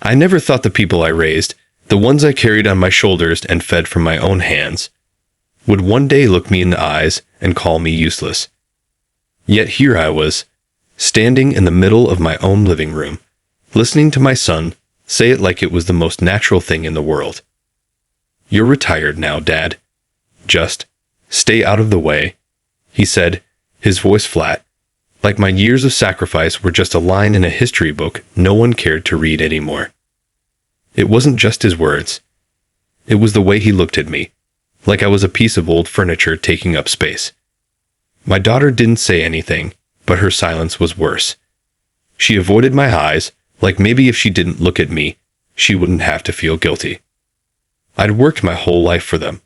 I never thought the people I raised, the ones I carried on my shoulders and fed from my own hands, would one day look me in the eyes and call me useless. Yet here I was, standing in the middle of my own living room, listening to my son say it like it was the most natural thing in the world. "You're retired now, Dad. Just stay out of the way," he said, his voice flat, like my years of sacrifice were just a line in a history book no one cared to read anymore. It wasn't just his words. It was the way he looked at me, like I was a piece of old furniture taking up space. My daughter didn't say anything, but her silence was worse. She avoided my eyes, like maybe if she didn't look at me, she wouldn't have to feel guilty. I'd worked my whole life for them.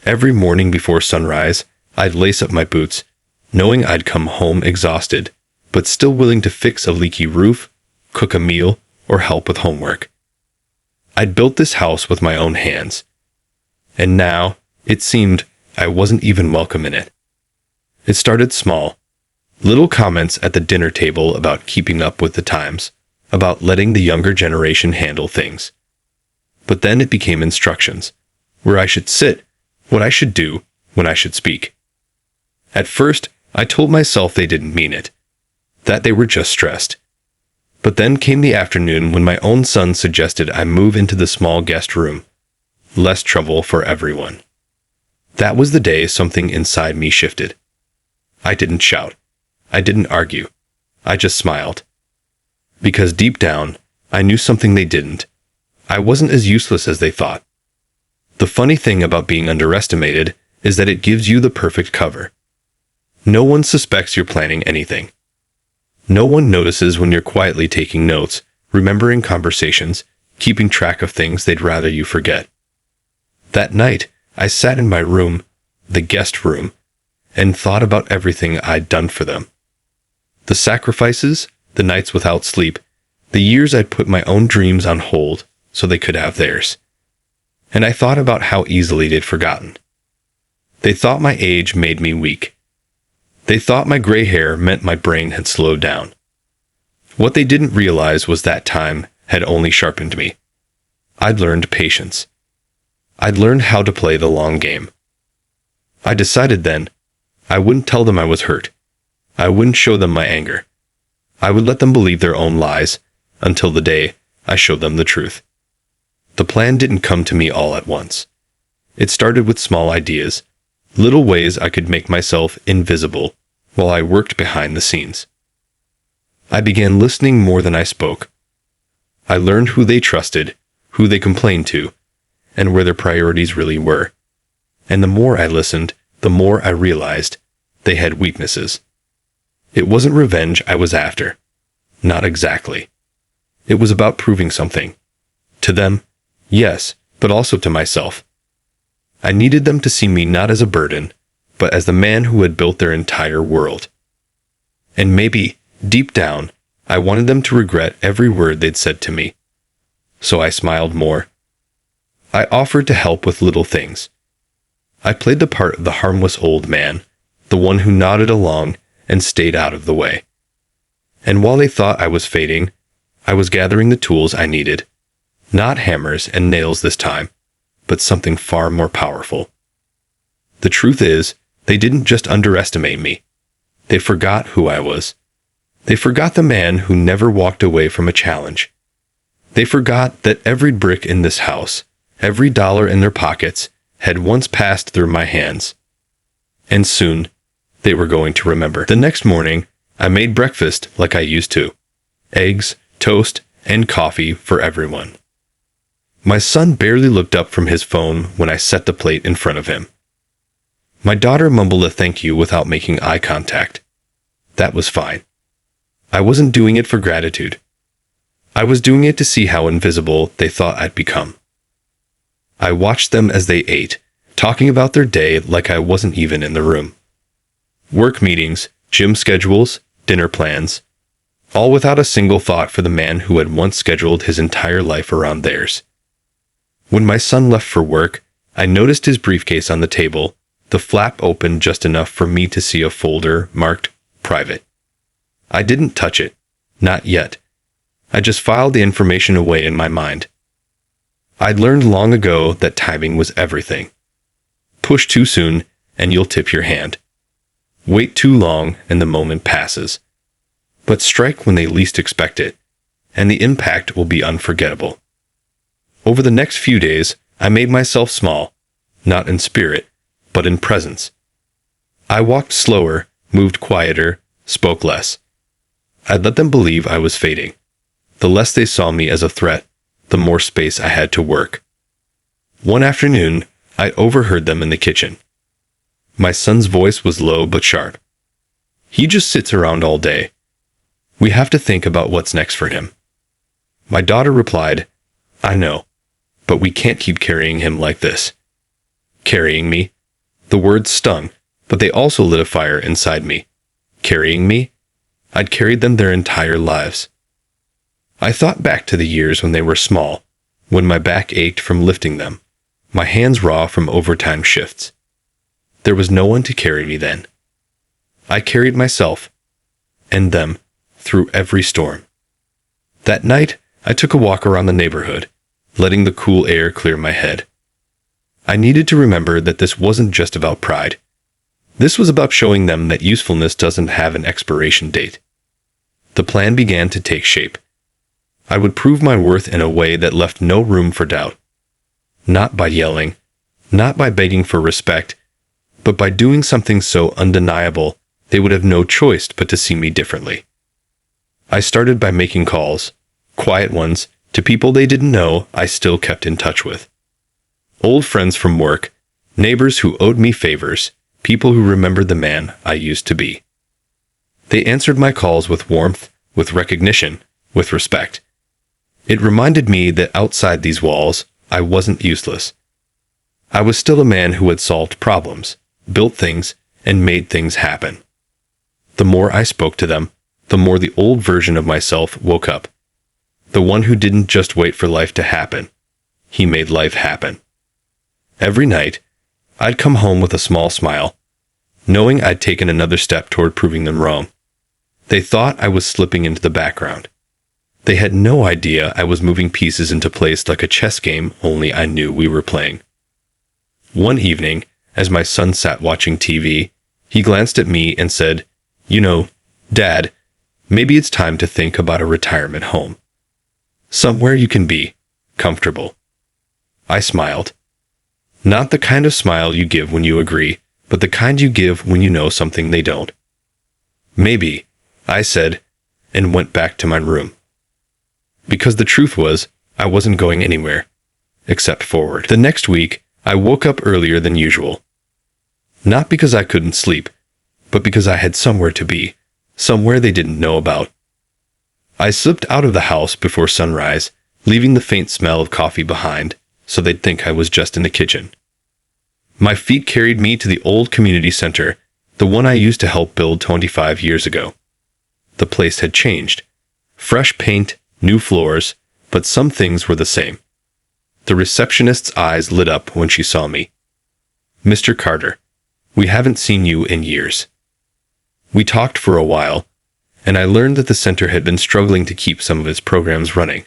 Every morning before sunrise, I'd lace up my boots, knowing I'd come home exhausted, but still willing to fix a leaky roof, cook a meal, or help with homework. I'd built this house with my own hands. And now, it seemed, I wasn't even welcome in it. It started small. Little comments at the dinner table about keeping up with the times, about letting the younger generation handle things. But then it became instructions, where I should sit, what I should do, when I should speak. At first, I told myself they didn't mean it, that they were just stressed. But then came the afternoon when my own son suggested I move into the small guest room. Less trouble for everyone. That was the day something inside me shifted. I didn't shout. I didn't argue. I just smiled. Because deep down, I knew something they didn't. I wasn't as useless as they thought. The funny thing about being underestimated is that it gives you the perfect cover. No one suspects you're planning anything. No one notices when you're quietly taking notes, remembering conversations, keeping track of things they'd rather you forget. That night, I sat in my room, the guest room, and thought about everything I'd done for them. The sacrifices, the nights without sleep, the years I'd put my own dreams on hold so they could have theirs. And I thought about how easily they'd forgotten. They thought my age made me weak. They thought my gray hair meant my brain had slowed down. What they didn't realize was that time had only sharpened me. I'd learned patience. I'd learned how to play the long game. I decided then, I wouldn't tell them I was hurt. I wouldn't show them my anger. I would let them believe their own lies, until the day I showed them the truth. The plan didn't come to me all at once. It started with small ideas, little ways I could make myself invisible while I worked behind the scenes. I began listening more than I spoke. I learned who they trusted, who they complained to, and where their priorities really were. And the more I listened, the more I realized they had weaknesses. It wasn't revenge I was after. Not exactly. It was about proving something. To them, yes, but also to myself. I needed them to see me not as a burden, but as the man who had built their entire world. And maybe, deep down, I wanted them to regret every word they'd said to me. So I smiled more. I offered to help with little things. I played the part of the harmless old man, the one who nodded along and stayed out of the way. And while they thought I was fading, I was gathering the tools I needed. Not hammers and nails this time, but something far more powerful. The truth is, they didn't just underestimate me. They forgot who I was. They forgot the man who never walked away from a challenge. They forgot that every brick in this house, every dollar in their pockets, had once passed through my hands. And soon, they were going to remember. The next morning, I made breakfast like I used to. Eggs, toast, and coffee for everyone. My son barely looked up from his phone when I set the plate in front of him. My daughter mumbled a thank you without making eye contact. That was fine. I wasn't doing it for gratitude. I was doing it to see how invisible they thought I'd become. I watched them as they ate, talking about their day like I wasn't even in the room. Work meetings, gym schedules, dinner plans, all without a single thought for the man who had once scheduled his entire life around theirs. When my son left for work, I noticed his briefcase on the table, the flap open just enough for me to see a folder marked private. I didn't touch it. Not yet. I just filed the information away in my mind. I'd learned long ago that timing was everything. Push too soon, and you'll tip your hand. Wait too long, and the moment passes. But strike when they least expect it, and the impact will be unforgettable. Over the next few days, I made myself small, not in spirit, but in presence. I walked slower, moved quieter, spoke less. I'd let them believe I was fading. The less they saw me as a threat, the more space I had to work. One afternoon, I overheard them in the kitchen. My son's voice was low but sharp. He just sits around all day. We have to think about what's next for him. My daughter replied, I know, but we can't keep carrying him like this. Carrying me? The words stung, but they also lit a fire inside me. Carrying me? I'd carried them their entire lives. I thought back to the years when they were small, when my back ached from lifting them, my hands raw from overtime shifts. There was no one to carry me then. I carried myself, and them, through every storm. That night, I took a walk around the neighborhood, letting the cool air clear my head. I needed to remember that this wasn't just about pride. This was about showing them that usefulness doesn't have an expiration date. The plan began to take shape. I would prove my worth in a way that left no room for doubt. Not by yelling, not by begging for respect, but by doing something so undeniable they would have no choice but to see me differently. I started by making calls, quiet ones, to people they didn't know I still kept in touch with. Old friends from work, neighbors who owed me favors, people who remembered the man I used to be. They answered my calls with warmth, with recognition, with respect. It reminded me that outside these walls, I wasn't useless. I was still a man who had solved problems, built things, and made things happen. The more I spoke to them, the more the old version of myself woke up. The one who didn't just wait for life to happen. He made life happen. Every night, I'd come home with a small smile, knowing I'd taken another step toward proving them wrong. They thought I was slipping into the background. They had no idea I was moving pieces into place like a chess game, only I knew we were playing. One evening, as my son sat watching TV, he glanced at me and said, "You know, Dad, maybe it's time to think about a retirement home. Somewhere you can be comfortable." I smiled. Not the kind of smile you give when you agree, but the kind you give when you know something they don't. "Maybe," I said, and went back to my room. Because the truth was, I wasn't going anywhere, except forward. The next week, I woke up earlier than usual. Not because I couldn't sleep, but because I had somewhere to be, somewhere they didn't know about. I slipped out of the house before sunrise, leaving the faint smell of coffee behind, so they'd think I was just in the kitchen. My feet carried me to the old community center, the one I used to help build 25 years ago. The place had changed. Fresh paint, new floors, but some things were the same. The receptionist's eyes lit up when she saw me. "Mr. Carter, we haven't seen you in years." We talked for a while, and I learned that the center had been struggling to keep some of its programs running.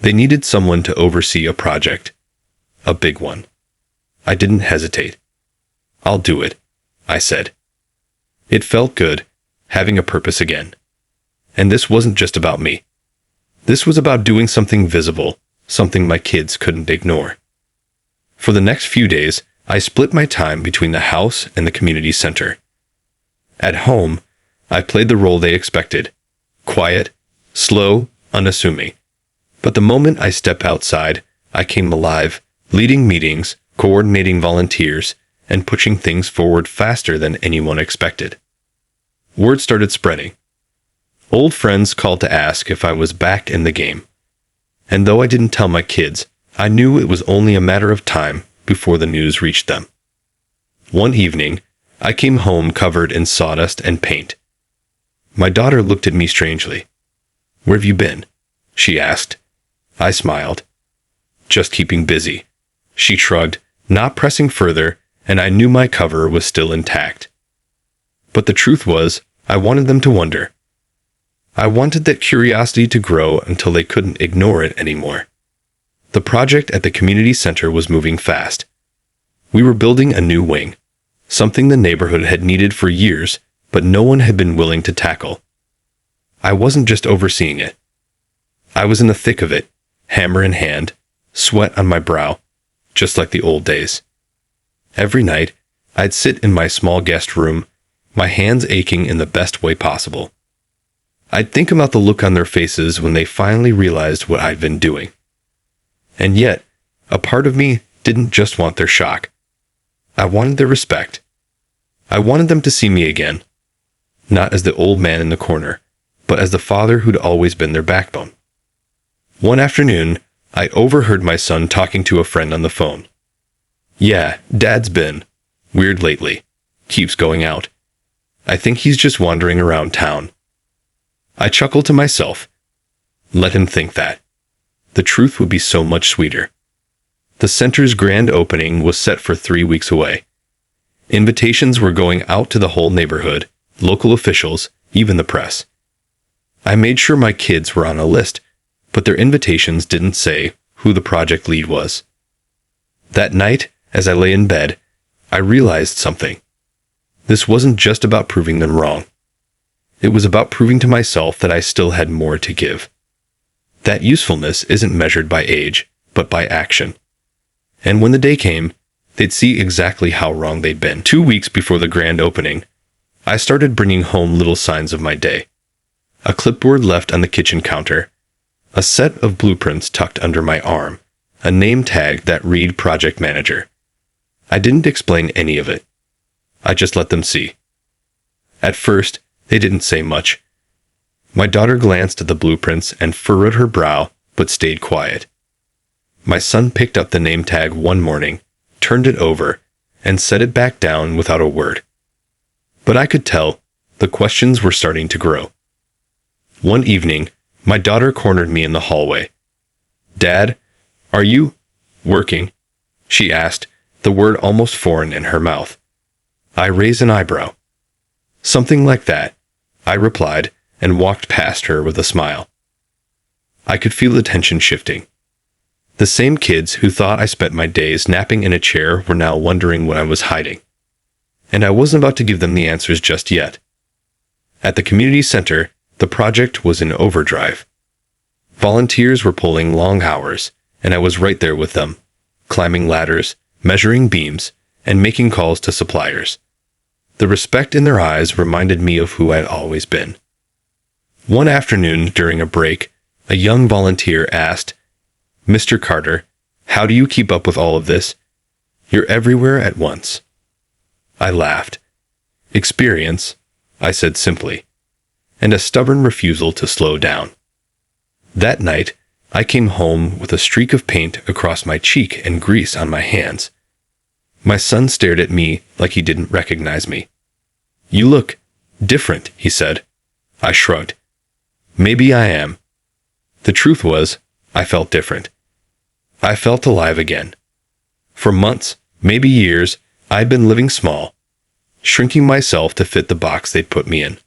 They needed someone to oversee a project. A big one. I didn't hesitate. "I'll do it," I said. It felt good, having a purpose again. And this wasn't just about me. This was about doing something visible, something my kids couldn't ignore. For the next few days, I split my time between the house and the community center. At home, I played the role they expected. Quiet, slow, unassuming. But the moment I stepped outside, I came alive, leading meetings, coordinating volunteers, and pushing things forward faster than anyone expected. Word started spreading. Old friends called to ask if I was back in the game. And though I didn't tell my kids, I knew it was only a matter of time before the news reached them. One evening, I came home covered in sawdust and paint. My daughter looked at me strangely. "Where have you been?" she asked. I smiled. "Just keeping busy." She shrugged, not pressing further, and I knew my cover was still intact. But the truth was, I wanted them to wonder. I wanted that curiosity to grow until they couldn't ignore it anymore. The project at the community center was moving fast. We were building a new wing, something the neighborhood had needed for years, but no one had been willing to tackle. I wasn't just overseeing it. I was in the thick of it, hammer in hand, sweat on my brow, just like the old days. Every night, I'd sit in my small guest room, my hands aching in the best way possible. I'd think about the look on their faces when they finally realized what I'd been doing. And yet, a part of me didn't just want their shock. I wanted their respect. I wanted them to see me again, not as the old man in the corner, but as the father who'd always been their backbone. One afternoon, I overheard my son talking to a friend on the phone. "Yeah, Dad's been weird lately. Keeps going out. I think he's just wandering around town." I chuckled to myself. Let him think that. The truth would be so much sweeter. The center's grand opening was set for 3 weeks away. Invitations were going out to the whole neighborhood, local officials, even the press. I made sure my kids were on a list, but their invitations didn't say who the project lead was. That night, as I lay in bed, I realized something. This wasn't just about proving them wrong. It was about proving to myself that I still had more to give. That usefulness isn't measured by age, but by action. And when the day came, they'd see exactly how wrong they'd been. 2 weeks before the grand opening, I started bringing home little signs of my day. A clipboard left on the kitchen counter, a set of blueprints tucked under my arm, a name tag that read Project Manager. I didn't explain any of it. I just let them see. At first, they didn't say much. My daughter glanced at the blueprints and furrowed her brow, but stayed quiet. My son picked up the name tag one morning, turned it over, and set it back down without a word. But I could tell the questions were starting to grow. One evening, my daughter cornered me in the hallway. "Dad, are you working?" she asked, the word almost foreign in her mouth. I raised an eyebrow. "Something like that," I replied, and walked past her with a smile. I could feel the tension shifting. The same kids who thought I spent my days napping in a chair were now wondering what I was hiding. And I wasn't about to give them the answers just yet. At the community center, the project was in overdrive. Volunteers were pulling long hours, and I was right there with them, climbing ladders, measuring beams, and making calls to suppliers. The respect in their eyes reminded me of who I'd always been. One afternoon during a break, a young volunteer asked, "Mr. Carter, how do you keep up with all of this? You're everywhere at once." I laughed. "Experience," I said simply, and a stubborn refusal to slow down. That night, I came home with a streak of paint across my cheek and grease on my hands. My son stared at me like he didn't recognize me. "You look different," he said. I shrugged. "Maybe I am." The truth was, I felt different. I felt alive again. For months, maybe years, I'd been living small, shrinking myself to fit the box they'd put me in.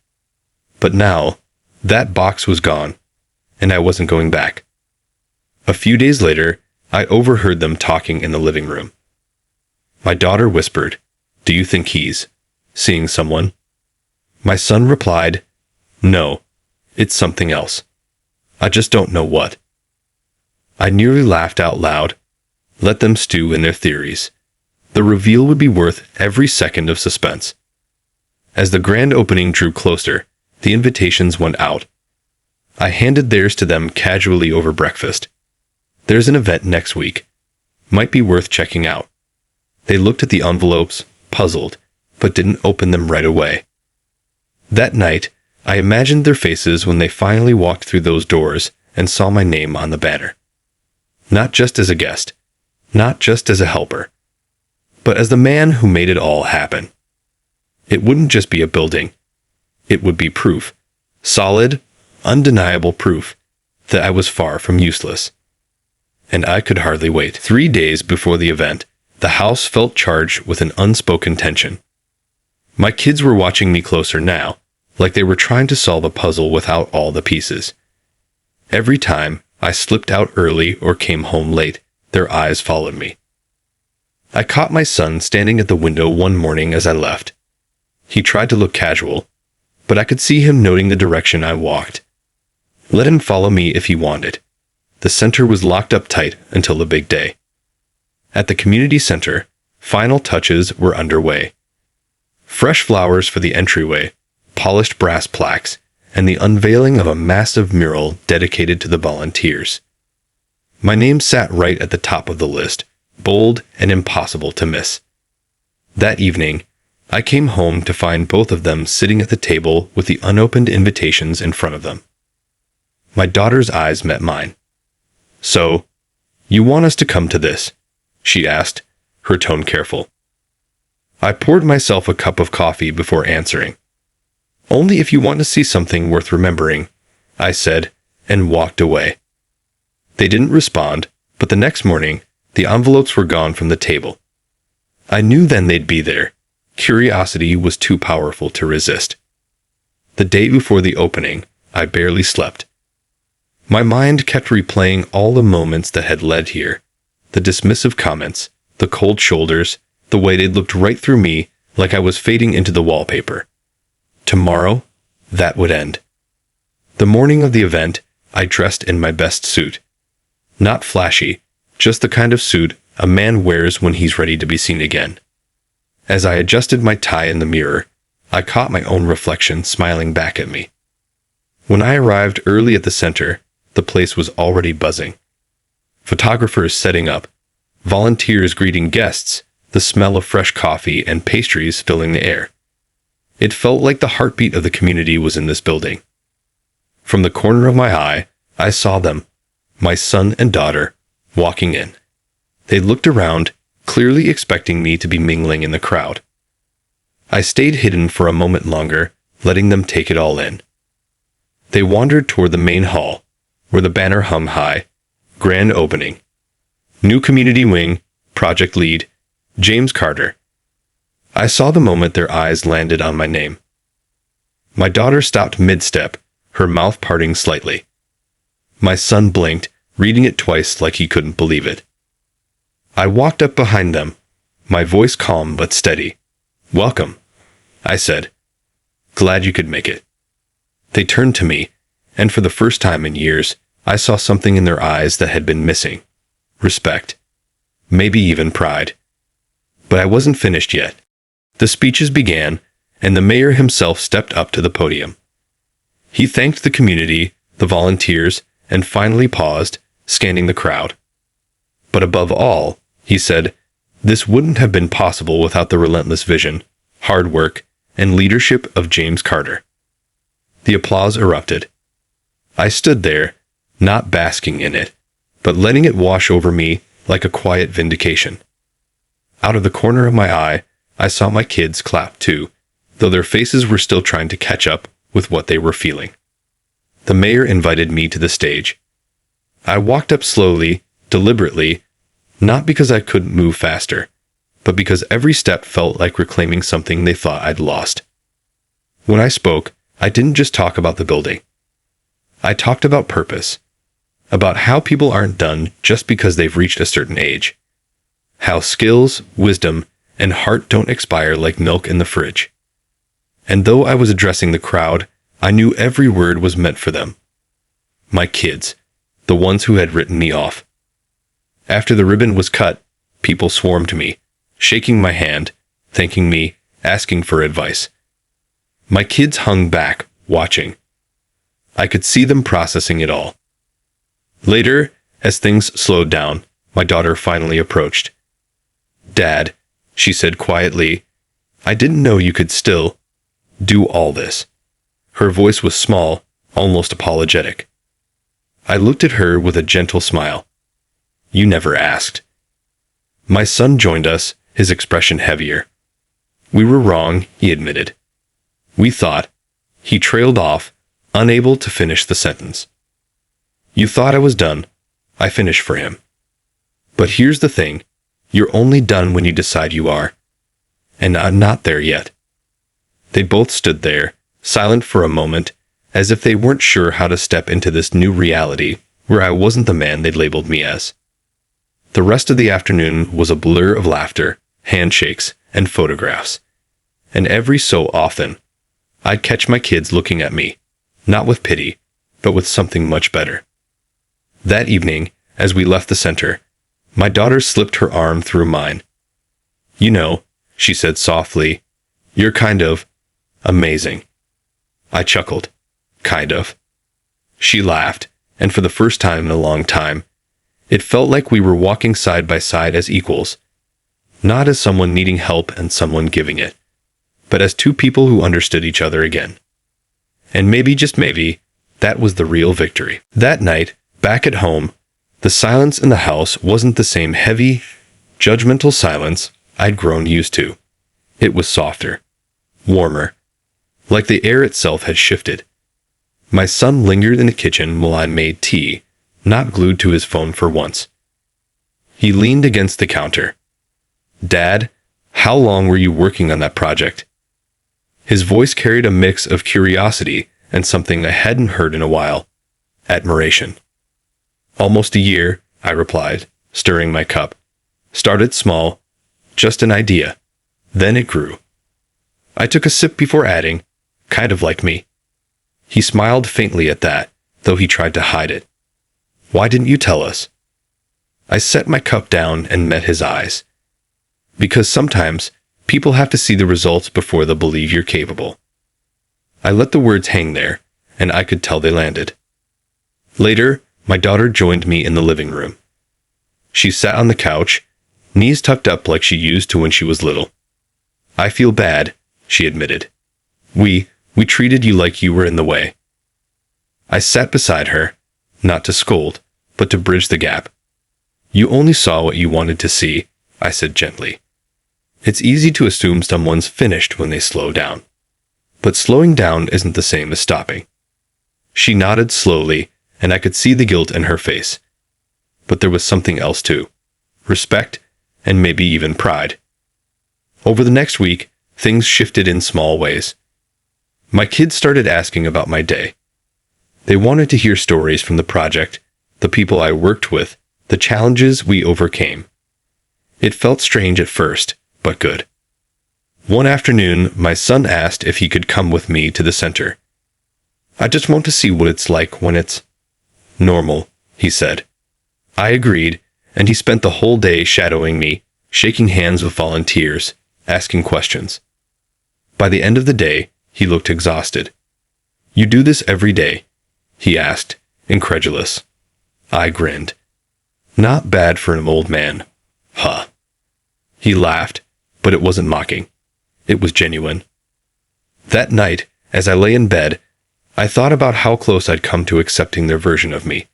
But now, that box was gone, and I wasn't going back. A few days later, I overheard them talking in the living room. My daughter whispered, "Do you think he's seeing someone?" My son replied, "No, it's something else. I just don't know what." I nearly laughed out loud. Let them stew in their theories. The reveal would be worth every second of suspense. As the grand opening drew closer, the invitations went out. I handed theirs to them casually over breakfast. "There's an event next week. Might be worth checking out." They looked at the envelopes, puzzled, but didn't open them right away. That night, I imagined their faces when they finally walked through those doors and saw my name on the banner. Not just as a guest, not just as a helper, but as the man who made it all happen. It wouldn't just be a building. It would be proof. Solid, undeniable proof that I was far from useless. And I could hardly wait. 3 days before the event, the house felt charged with an unspoken tension. My kids were watching me closer now, like they were trying to solve a puzzle without all the pieces. Every time I slipped out early or came home late, their eyes followed me. I caught my son standing at the window one morning as I left. He tried to look casual, but I could see him noting the direction I walked. Let him follow me if he wanted. The center was locked up tight until the big day. At the community center, final touches were underway. Fresh flowers for the entryway, polished brass plaques, and the unveiling of a massive mural dedicated to the volunteers. My name sat right at the top of the list, bold and impossible to miss. That evening, I came home to find both of them sitting at the table with the unopened invitations in front of them. My daughter's eyes met mine. "So, you want us to come to this?" she asked, her tone careful. I poured myself a cup of coffee before answering. "Only if you want to see something worth remembering," I said, and walked away. They didn't respond, but the next morning, the envelopes were gone from the table. I knew then they'd be there. Curiosity was too powerful to resist. The day before the opening, I barely slept. My mind kept replaying all the moments that had led here. The dismissive comments, the cold shoulders, the way they'd looked right through me like I was fading into the wallpaper. Tomorrow, that would end. The morning of the event, I dressed in my best suit. Not flashy, just the kind of suit a man wears when he's ready to be seen again. As I adjusted my tie in the mirror, I caught my own reflection smiling back at me. When I arrived early at the center, the place was already buzzing. Photographers setting up, volunteers greeting guests, the smell of fresh coffee and pastries filling the air. It felt like the heartbeat of the community was in this building. From the corner of my eye, I saw them, my son and daughter, walking in. They looked around, clearly expecting me to be mingling in the crowd. I stayed hidden for a moment longer, letting them take it all in. They wandered toward the main hall, where the banner hung high, grand opening. New community wing, project lead, James Carter. I saw the moment their eyes landed on my name. My daughter stopped mid-step, her mouth parting slightly. My son blinked, reading it twice like he couldn't believe it. I walked up behind them, my voice calm but steady. "Welcome," I said. "Glad you could make it." They turned to me, and for the first time in years, I saw something in their eyes that had been missing. Respect. Maybe even pride. But I wasn't finished yet. The speeches began, and the mayor himself stepped up to the podium. He thanked the community, the volunteers, and finally paused, scanning the crowd. But above all, he said, this wouldn't have been possible without the relentless vision, hard work, and leadership of James Carter. The applause erupted. I stood there, not basking in it, but letting it wash over me like a quiet vindication. Out of the corner of my eye, I saw my kids clap too, though their faces were still trying to catch up with what they were feeling. The mayor invited me to the stage. I walked up slowly, deliberately, not because I couldn't move faster, but because every step felt like reclaiming something they thought I'd lost. When I spoke, I didn't just talk about the building. I talked about purpose, about how people aren't done just because they've reached a certain age, how skills, wisdom, and heart don't expire like milk in the fridge. And though I was addressing the crowd, I knew every word was meant for them. My kids, the ones who had written me off. After the ribbon was cut, people swarmed me, shaking my hand, thanking me, asking for advice. My kids hung back, watching. I could see them processing it all. Later, as things slowed down, my daughter finally approached. "Dad," she said quietly, "I didn't know you could still do all this." Her voice was small, almost apologetic. I looked at her with a gentle smile. "You never asked." My son joined us, his expression heavier. "We were wrong," he admitted. "We thought." He trailed off, unable to finish the sentence. "You thought I was done. I finished for him. But here's the thing. You're only done when you decide you are. And I'm not there yet." They both stood there, silent for a moment, as if they weren't sure how to step into this new reality where I wasn't the man they'd labeled me as. The rest of the afternoon was a blur of laughter, handshakes, and photographs. And every so often, I'd catch my kids looking at me, not with pity, but with something much better. That evening, as we left the center, my daughter slipped her arm through mine. "You know," she said softly, "you're kind of amazing." I chuckled. "Kind of." She laughed, and for the first time in a long time, it felt like we were walking side by side as equals, not as someone needing help and someone giving it, but as two people who understood each other again. And maybe, just maybe, that was the real victory. That night, back at home, the silence in the house wasn't the same heavy, judgmental silence I'd grown used to. It was softer, warmer, like the air itself had shifted. My son lingered in the kitchen while I made tea, not glued to his phone for once. He leaned against the counter. "Dad, how long were you working on that project?" His voice carried a mix of curiosity and something I hadn't heard in a while, admiration. "Almost a year," I replied, stirring my cup. "Started small, just an idea. Then it grew." I took a sip before adding, "Kind of like me." He smiled faintly at that, though he tried to hide it. "Why didn't you tell us?" I set my cup down and met his eyes. Because sometimes people have to see the results before they'll believe you're capable. I let the words hang there, and I could tell they landed. Later, my daughter joined me in the living room. She sat on the couch, knees tucked up like she used to when she was little. "I feel bad," she admitted. We treated you like you were in the way." I sat beside her, not to scold, but to bridge the gap. "You only saw what you wanted to see," I said gently. It's easy to assume someone's finished when they slow down. But slowing down isn't the same as stopping. She nodded slowly, and I could see the guilt in her face. But there was something else too. Respect, and maybe even pride. Over the next week, things shifted in small ways. My kids started asking about my day. They wanted to hear stories from the project, the people I worked with, the challenges we overcame. It felt strange at first, but good. One afternoon, my son asked if he could come with me to the center. "I just want to see what it's like when it's normal," he said. I agreed, and he spent the whole day shadowing me, shaking hands with volunteers, asking questions. By the end of the day, he looked exhausted. "You do this every day?" he asked, incredulous. I grinned. "Not bad for an old man. Huh." He laughed, but it wasn't mocking. It was genuine. That night, as I lay in bed, I thought about how close I'd come to accepting their version of me.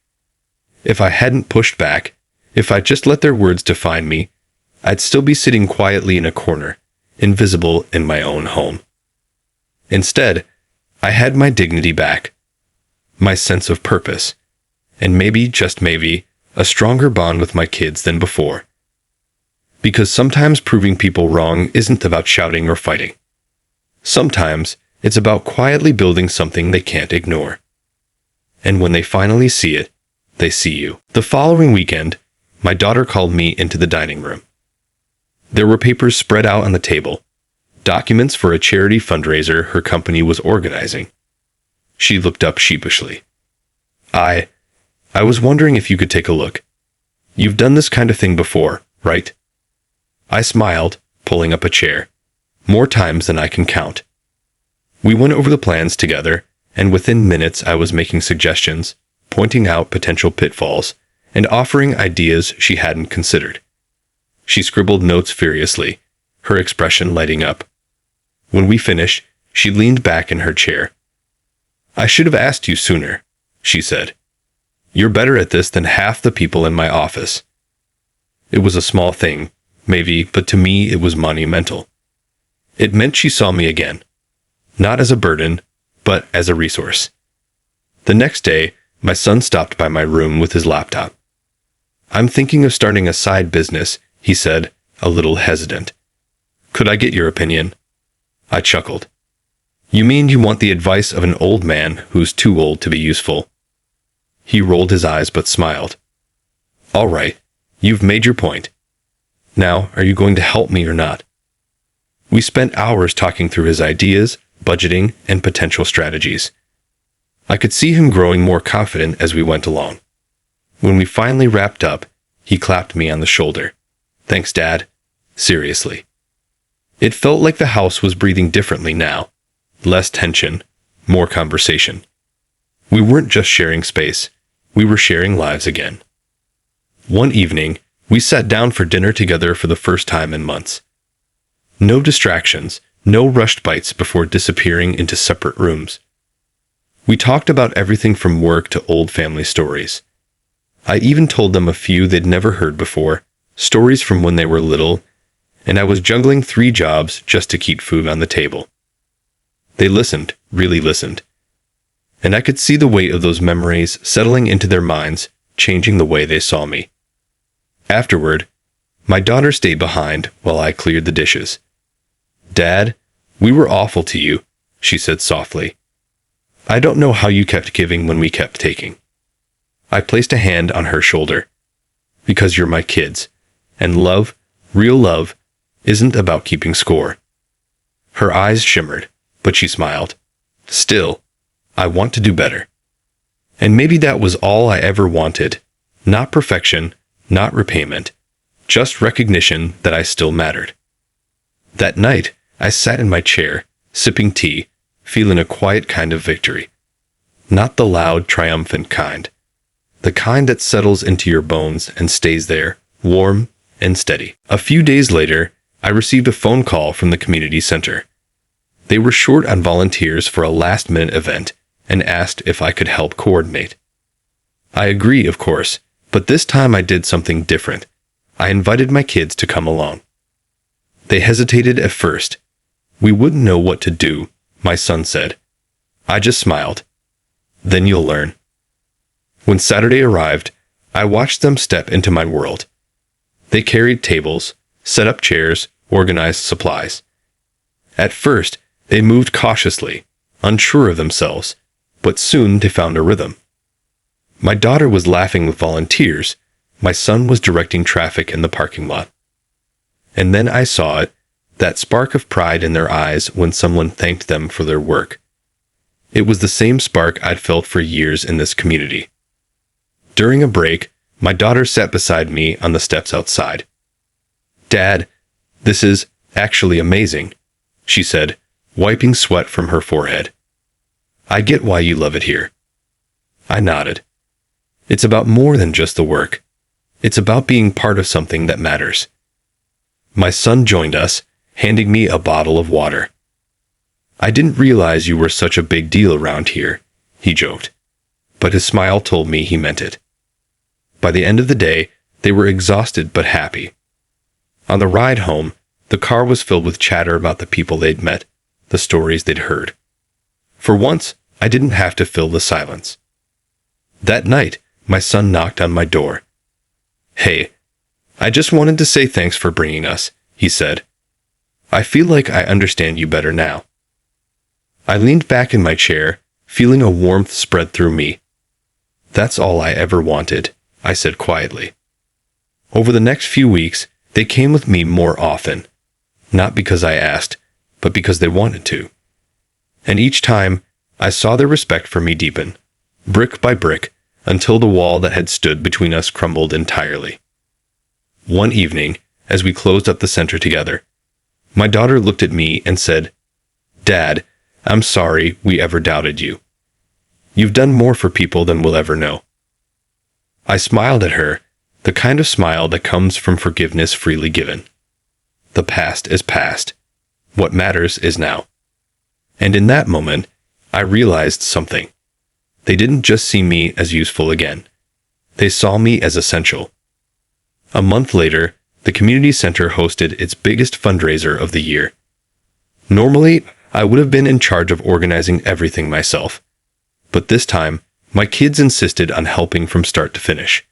If I hadn't pushed back, if I'd just let their words define me, I'd still be sitting quietly in a corner, invisible in my own home. Instead, I had my dignity back, my sense of purpose, and maybe, just maybe, a stronger bond with my kids than before. Because sometimes proving people wrong isn't about shouting or fighting. Sometimes it's about quietly building something they can't ignore. And when they finally see it, they see you. The following weekend, my daughter called me into the dining room. There were papers spread out on the table, documents for a charity fundraiser her company was organizing. She looked up sheepishly. I was wondering if you could take a look. You've done this kind of thing before, right?" I smiled, pulling up a chair. More times than I can count. We went over the plans together, and within minutes I was making suggestions, pointing out potential pitfalls, and offering ideas she hadn't considered. She scribbled notes furiously, her expression lighting up. When we finished, she leaned back in her chair. "I should have asked you sooner," she said. "You're better at this than half the people in my office." It was a small thing, maybe, but to me it was monumental. It meant she saw me again, not as a burden, but as a resource. The next day, my son stopped by my room with his laptop. "I'm thinking of starting a side business," he said, a little hesitant. "Could I get your opinion?" I chuckled. You mean you want the advice of an old man who's too old to be useful? He rolled his eyes but smiled. All right, you've made your point. Now, are you going to help me or not? We spent hours talking through his ideas, budgeting, and potential strategies. I could see him growing more confident as we went along. When we finally wrapped up, he clapped me on the shoulder. Thanks, Dad. Seriously. It felt like the house was breathing differently now. Less tension, more conversation. We weren't just sharing space, we were sharing lives again. One evening, we sat down for dinner together for the first time in months. No distractions, no rushed bites before disappearing into separate rooms. We talked about everything from work to old family stories. I even told them a few they'd never heard before, stories from when they were little, and I was juggling 3 jobs just to keep food on the table. They listened, really listened. And I could see the weight of those memories settling into their minds, changing the way they saw me. Afterward, my daughter stayed behind while I cleared the dishes. Dad, we were awful to you, she said softly. I don't know how you kept giving when we kept taking. I placed a hand on her shoulder. Because you're my kids, and love, real love, isn't about keeping score. Her eyes shimmered, but she smiled. Still, I want to do better. And maybe that was all I ever wanted. Not perfection, not repayment, just recognition that I still mattered. That night, I sat in my chair, sipping tea, feeling a quiet kind of victory. Not the loud, triumphant kind. The kind that settles into your bones and stays there, warm and steady. A few days later, I received a phone call from the community center. They were short on volunteers for a last-minute event and asked if I could help coordinate. I agreed, of course, but this time I did something different. I invited my kids to come along. They hesitated at first. We wouldn't know what to do, my son said. I just smiled. Then you'll learn. When Saturday arrived, I watched them step into my world. They carried tables, set up chairs, organized supplies. At first, they moved cautiously, unsure of themselves, but soon they found a rhythm. My daughter was laughing with volunteers. My son was directing traffic in the parking lot. And then I saw it, that spark of pride in their eyes when someone thanked them for their work. It was the same spark I'd felt for years in this community. During a break, my daughter sat beside me on the steps outside. Dad, this is actually amazing, she said, wiping sweat from her forehead. I get why you love it here. I nodded. It's about more than just the work. It's about being part of something that matters. My son joined us, handing me a bottle of water. I didn't realize you were such a big deal around here, he joked. But his smile told me he meant it. By the end of the day, they were exhausted but happy. On the ride home, the car was filled with chatter about the people they'd met, the stories they'd heard. For once, I didn't have to fill the silence. That night, my son knocked on my door. Hey, I just wanted to say thanks for bringing us, he said. I feel like I understand you better now. I leaned back in my chair, feeling a warmth spread through me. That's all I ever wanted, I said quietly. Over the next few weeks, they came with me more often. Not because I asked, but because they wanted to. And each time, I saw their respect for me deepen, brick by brick, until the wall that had stood between us crumbled entirely. One evening, as we closed up the center together, my daughter looked at me and said, Dad, I'm sorry we ever doubted you. You've done more for people than we'll ever know. I smiled at her, the kind of smile that comes from forgiveness freely given. The past is past. What matters is now. And in that moment, I realized something. They didn't just see me as useful again. They saw me as essential. A month later, the community center hosted its biggest fundraiser of the year. Normally, I would have been in charge of organizing everything myself. But this time, my kids insisted on helping from start to finish.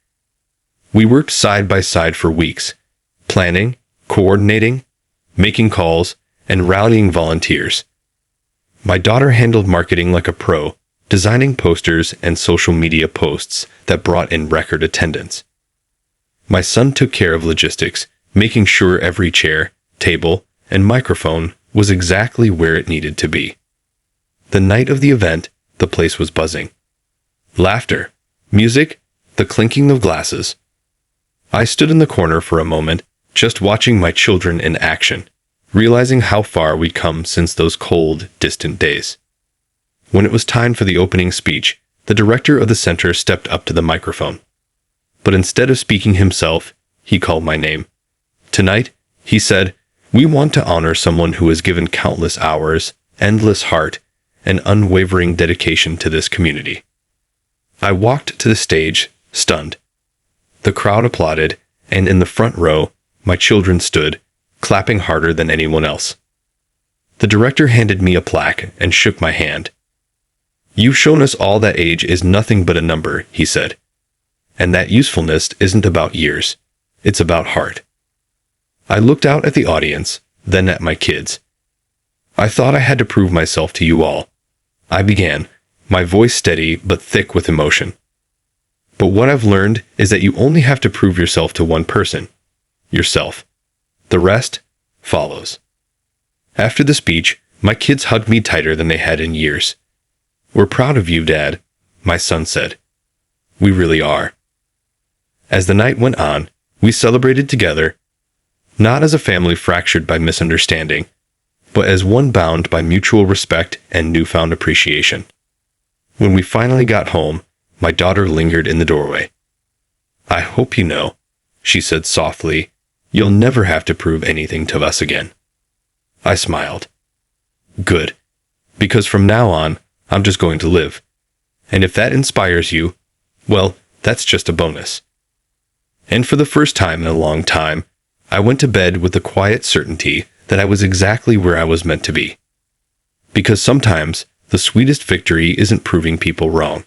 We worked side by side for weeks, planning, coordinating, making calls, and rallying volunteers. My daughter handled marketing like a pro, designing posters and social media posts that brought in record attendance. My son took care of logistics, making sure every chair, table, and microphone was exactly where it needed to be. The night of the event, the place was buzzing. Laughter, music, the clinking of glasses. I stood in the corner for a moment, just watching my children in action, realizing how far we'd come since those cold, distant days. When it was time for the opening speech, the director of the center stepped up to the microphone. But instead of speaking himself, he called my name. Tonight, he said, we want to honor someone who has given countless hours, endless heart, and unwavering dedication to this community. I walked to the stage, stunned. The crowd applauded, and in the front row, my children stood, clapping harder than anyone else. The director handed me a plaque and shook my hand. You've shown us all that age is nothing but a number, he said. And that usefulness isn't about years. It's about heart. I looked out at the audience, then at my kids. I thought I had to prove myself to you all. I began, my voice steady but thick with emotion. But what I've learned is that you only have to prove yourself to one person, yourself. The rest follows. After the speech, my kids hugged me tighter than they had in years. We're proud of you, Dad, my son said. We really are. As the night went on, we celebrated together, not as a family fractured by misunderstanding, but as one bound by mutual respect and newfound appreciation. When we finally got home, my daughter lingered in the doorway. I hope you know, she said softly, you'll never have to prove anything to us again. I smiled. Good, because from now on, I'm just going to live. And if that inspires you, well, that's just a bonus. And for the first time in a long time, I went to bed with the quiet certainty that I was exactly where I was meant to be. Because sometimes, the sweetest victory isn't proving people wrong.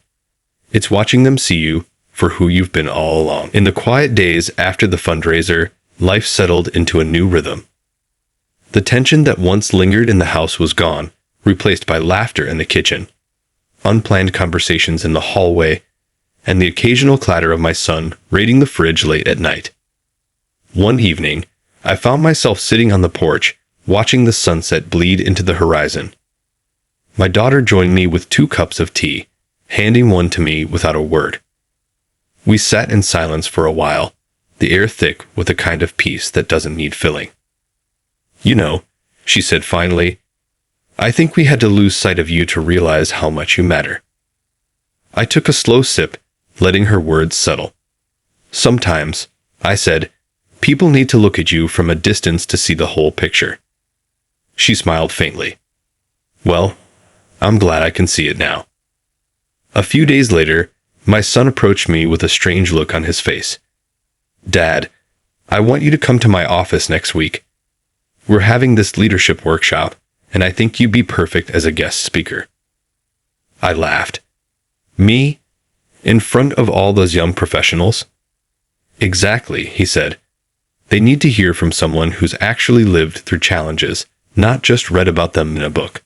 It's watching them see you for who you've been all along. In the quiet days after the fundraiser, life settled into a new rhythm. The tension that once lingered in the house was gone, replaced by laughter in the kitchen, unplanned conversations in the hallway, and the occasional clatter of my son raiding the fridge late at night. One evening, I found myself sitting on the porch, watching the sunset bleed into the horizon. My daughter joined me with 2 cups of tea, handing one to me without a word. We sat in silence for a while, the air thick with a kind of peace that doesn't need filling. You know, she said finally, I think we had to lose sight of you to realize how much you matter. I took a slow sip, letting her words settle. Sometimes, I said, people need to look at you from a distance to see the whole picture. She smiled faintly. Well, I'm glad I can see it now. A few days later, my son approached me with a strange look on his face. Dad, I want you to come to my office next week. We're having this leadership workshop, and I think you'd be perfect as a guest speaker. I laughed. Me? In front of all those young professionals? Exactly, he said. They need to hear from someone who's actually lived through challenges, not just read about them in a book.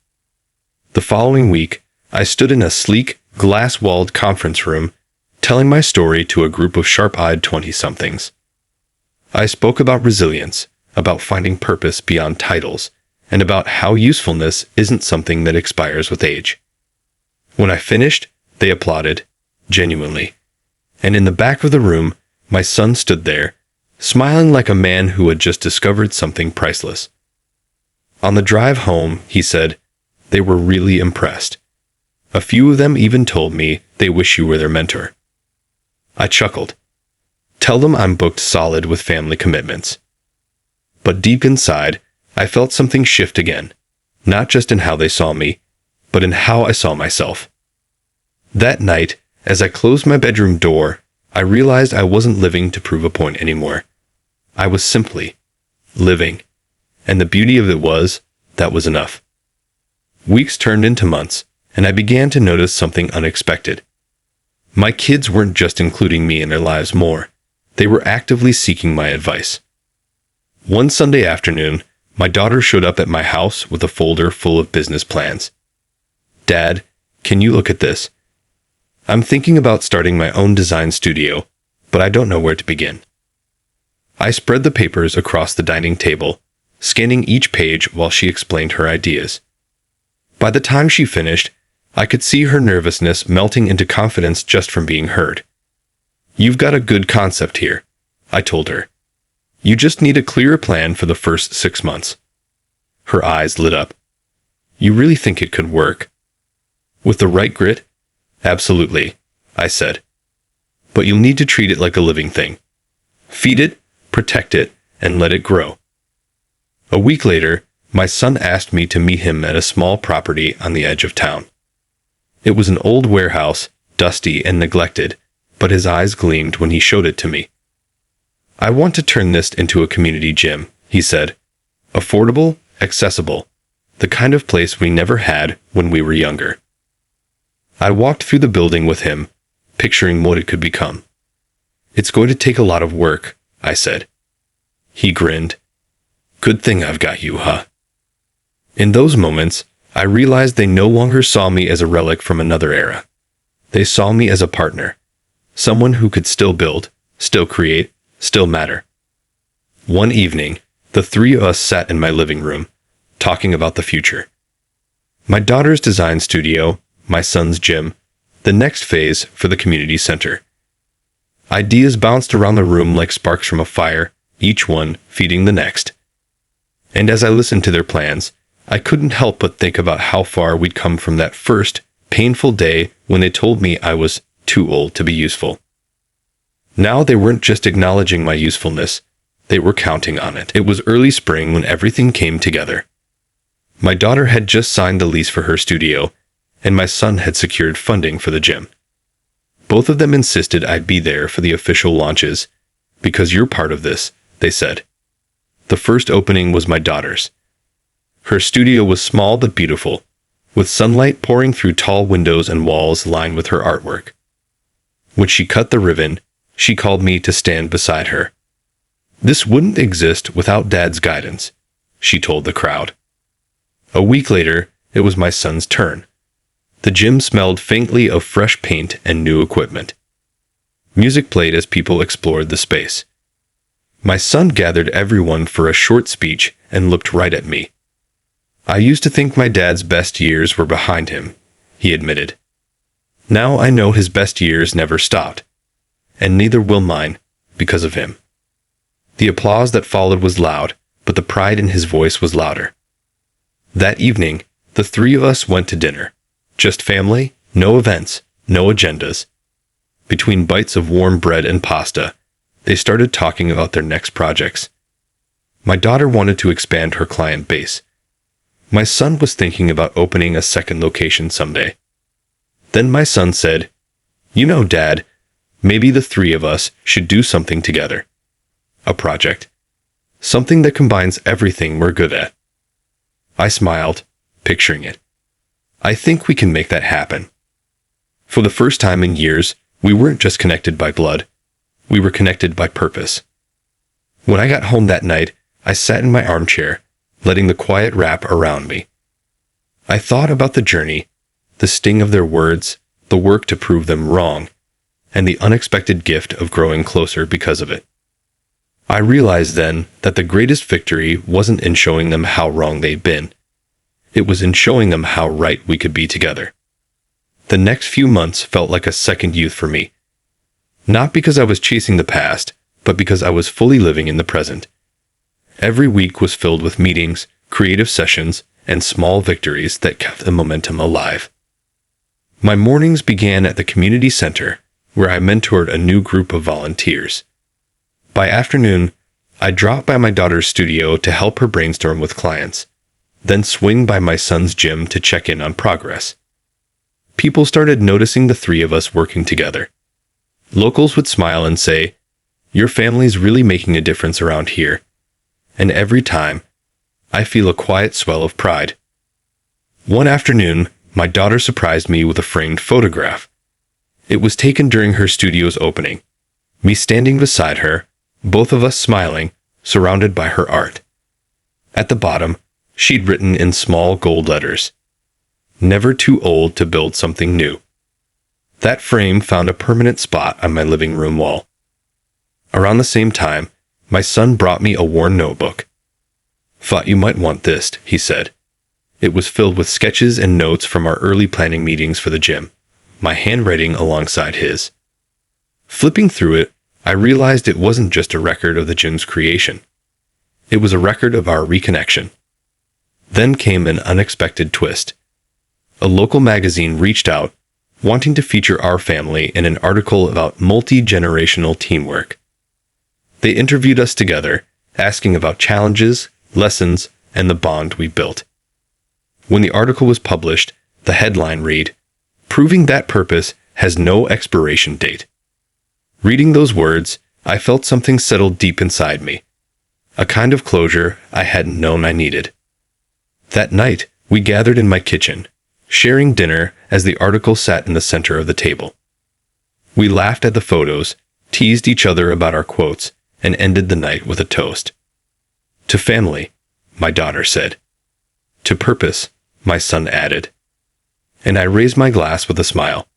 The following week, I stood in a sleek, glass-walled conference room, telling my story to a group of sharp-eyed 20-somethings. I spoke about resilience, about finding purpose beyond titles, and about how usefulness isn't something that expires with age. When I finished, they applauded, genuinely. And in the back of the room, my son stood there, smiling like a man who had just discovered something priceless. On the drive home, he said, they were really impressed. A few of them even told me they wish you were their mentor. I chuckled. Tell them I'm booked solid with family commitments. But deep inside, I felt something shift again, not just in how they saw me, but in how I saw myself. That night, as I closed my bedroom door, I realized I wasn't living to prove a point anymore. I was simply living, and the beauty of it was, that was enough. Weeks turned into months, and I began to notice something unexpected. My kids weren't just including me in their lives more, they were actively seeking my advice. One Sunday afternoon, my daughter showed up at my house with a folder full of business plans. "Dad, can you look at this? I'm thinking about starting my own design studio, but I don't know where to begin." I spread the papers across the dining table, scanning each page while she explained her ideas. By the time she finished, I could see her nervousness melting into confidence just from being heard. "You've got a good concept here," I told her. "You just need a clearer plan for the first 6 months." Her eyes lit up. "You really think it could work?" "With the right grit? Absolutely," I said. "But you'll need to treat it like a living thing. Feed it, protect it, and let it grow." A week later, my son asked me to meet him at a small property on the edge of town. It was an old warehouse, dusty and neglected, but his eyes gleamed when he showed it to me. "I want to turn this into a community gym," he said. "Affordable, accessible, the kind of place we never had when we were younger." I walked through the building with him, picturing what it could become. "It's going to take a lot of work," I said. He grinned. "Good thing I've got you, huh?" In those moments, I realized they no longer saw me as a relic from another era. They saw me as a partner, someone who could still build, still create, still matter. One evening, the three of us sat in my living room, talking about the future. My daughter's design studio, my son's gym, the next phase for the community center. Ideas bounced around the room like sparks from a fire, each one feeding the next. And as I listened to their plans, I couldn't help but think about how far we'd come from that first, painful day when they told me I was too old to be useful. Now they weren't just acknowledging my usefulness, they were counting on it. It was early spring when everything came together. My daughter had just signed the lease for her studio, and my son had secured funding for the gym. Both of them insisted I'd be there for the official launches. "Because you're part of this," they said. The first opening was my daughter's. Her studio was small but beautiful, with sunlight pouring through tall windows and walls lined with her artwork. When she cut the ribbon, she called me to stand beside her. "This wouldn't exist without Dad's guidance," she told the crowd. A week later, it was my son's turn. The gym smelled faintly of fresh paint and new equipment. Music played as people explored the space. My son gathered everyone for a short speech and looked right at me. "I used to think my dad's best years were behind him," he admitted. "Now I know his best years never stopped, and neither will mine, because of him." The applause that followed was loud, but the pride in his voice was louder. That evening, the three of us went to dinner. Just family, no events, no agendas. Between bites of warm bread and pasta, they started talking about their next projects. My daughter wanted to expand her client base. My son was thinking about opening a second location someday. Then my son said, "You know, Dad, maybe the three of us should do something together. A project. Something that combines everything we're good at." I smiled, picturing it. "I think we can make that happen." For the first time in years, we weren't just connected by blood. We were connected by purpose. When I got home that night, I sat in my armchair, letting the quiet wrap around me. I thought about the journey, the sting of their words, the work to prove them wrong, and the unexpected gift of growing closer because of it. I realized then that the greatest victory wasn't in showing them how wrong they'd been. It was in showing them how right we could be together. The next few months felt like a second youth for me. Not because I was chasing the past, but because I was fully living in the present. Every week was filled with meetings, creative sessions, and small victories that kept the momentum alive. My mornings began at the community center, where I mentored a new group of volunteers. By afternoon, I dropped by my daughter's studio to help her brainstorm with clients, then swing by my son's gym to check in on progress. People started noticing the three of us working together. Locals would smile and say, "Your family's really making a difference around here." And every time, I feel a quiet swell of pride. One afternoon, my daughter surprised me with a framed photograph. It was taken during her studio's opening. Me standing beside her, both of us smiling, surrounded by her art. At the bottom, she'd written in small gold letters, never too old to build something new. That frame found a permanent spot on my living room wall. Around the same time, my son brought me a worn notebook. "Thought you might want this," he said. It was filled with sketches and notes from our early planning meetings for the gym, my handwriting alongside his. Flipping through it, I realized it wasn't just a record of the gym's creation. It was a record of our reconnection. Then came an unexpected twist. A local magazine reached out, wanting to feature our family in an article about multi-generational teamwork. They interviewed us together, asking about challenges, lessons, and the bond we built. When the article was published, the headline read, "Proving that purpose has no expiration date." Reading those words, I felt something settle deep inside me, a kind of closure I hadn't known I needed. That night, we gathered in my kitchen, sharing dinner as the article sat in the center of the table. We laughed at the photos, teased each other about our quotes, and ended the night with a toast. "To family," my daughter said. "To purpose," my son added. And I raised my glass with a smile,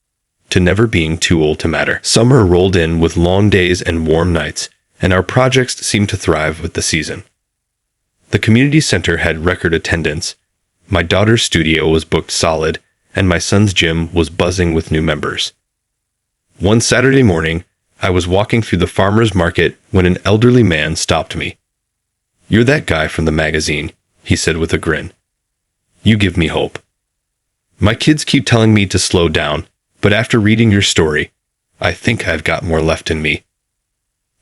to never being too old to matter. Summer rolled in with long days and warm nights, and our projects seemed to thrive with the season. The community center had record attendance, my daughter's studio was booked solid, and my son's gym was buzzing with new members. One Saturday morning, I was walking through the farmer's market when an elderly man stopped me. "You're that guy from the magazine," he said with a grin. "You give me hope. My kids keep telling me to slow down, but after reading your story, I think I've got more left in me."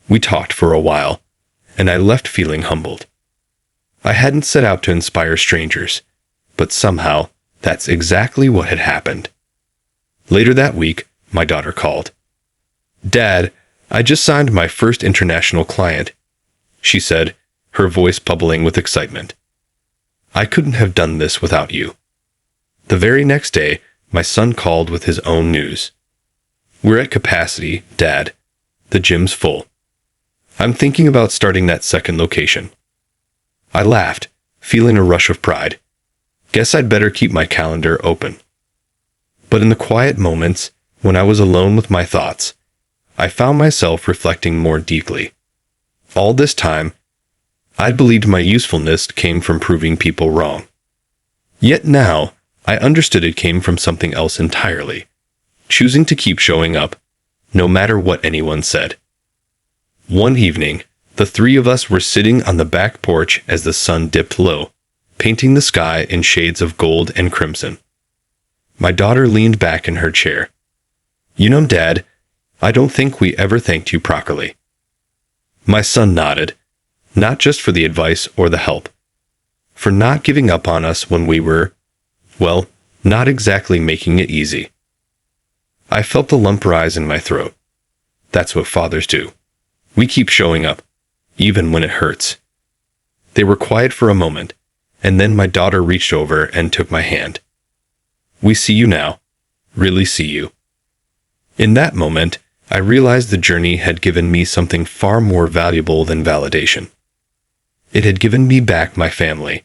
We talked for a while, and I left feeling humbled. I hadn't set out to inspire strangers, but somehow that's exactly what had happened. Later that week, my daughter called. "Dad, I just signed my first international client," she said, her voice bubbling with excitement. "I couldn't have done this without you." The very next day, my son called with his own news. "We're at capacity, Dad. The gym's full. I'm thinking about starting that second location." I laughed, feeling a rush of pride. Guess I'd better keep my calendar open. But in the quiet moments, when I was alone with my thoughts, I found myself reflecting more deeply. All this time, I'd believed my usefulness came from proving people wrong. Yet now, I understood it came from something else entirely, choosing to keep showing up, no matter what anyone said. One evening, the three of us were sitting on the back porch as the sun dipped low, painting the sky in shades of gold and crimson. My daughter leaned back in her chair. "You know, Dad, I don't think we ever thanked you properly." My son nodded, not just for the advice or the help, for not giving up on us when we were, well, not exactly making it easy. I felt the lump rise in my throat. That's what fathers do. We keep showing up, even when it hurts. They were quiet for a moment, and then my daughter reached over and took my hand. "We see you now. Really see you." In that moment, I realized the journey had given me something far more valuable than validation. It had given me back my family,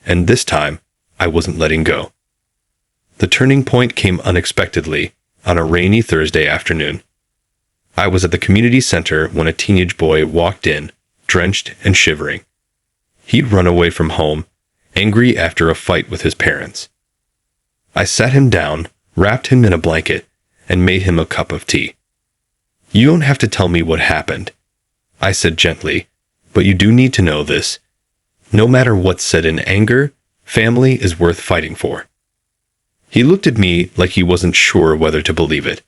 and this time, I wasn't letting go. The turning point came unexpectedly, on a rainy Thursday afternoon. I was at the community center when a teenage boy walked in, drenched and shivering. He'd run away from home, angry after a fight with his parents. I sat him down, wrapped him in a blanket, and made him a cup of tea. "You don't have to tell me what happened," I said gently, "but you do need to know this. No matter what's said in anger, family is worth fighting for." He looked at me like he wasn't sure whether to believe it.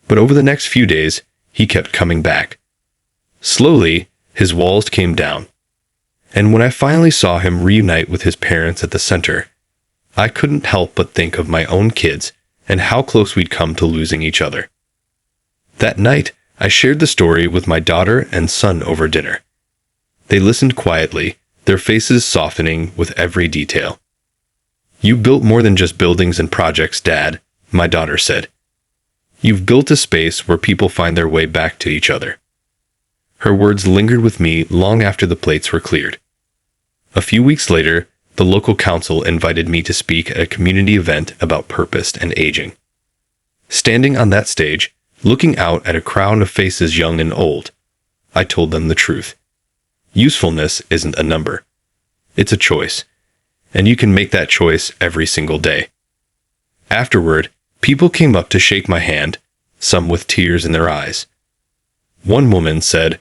But over the next few days, he kept coming back. Slowly, his walls came down. And when I finally saw him reunite with his parents at the center, I couldn't help but think of my own kids and how close we'd come to losing each other. That night, I shared the story with my daughter and son over dinner. They listened quietly, their faces softening with every detail. "You built more than just buildings and projects, Dad," my daughter said. "You've built a space where people find their way back to each other." Her words lingered with me long after the plates were cleared. A few weeks later, the local council invited me to speak at a community event about purpose and aging. Standing on that stage, looking out at a crowd of faces young and old, I told them the truth. Usefulness isn't a number. It's a choice, and you can make that choice every single day. Afterward, people came up to shake my hand, some with tears in their eyes. One woman said,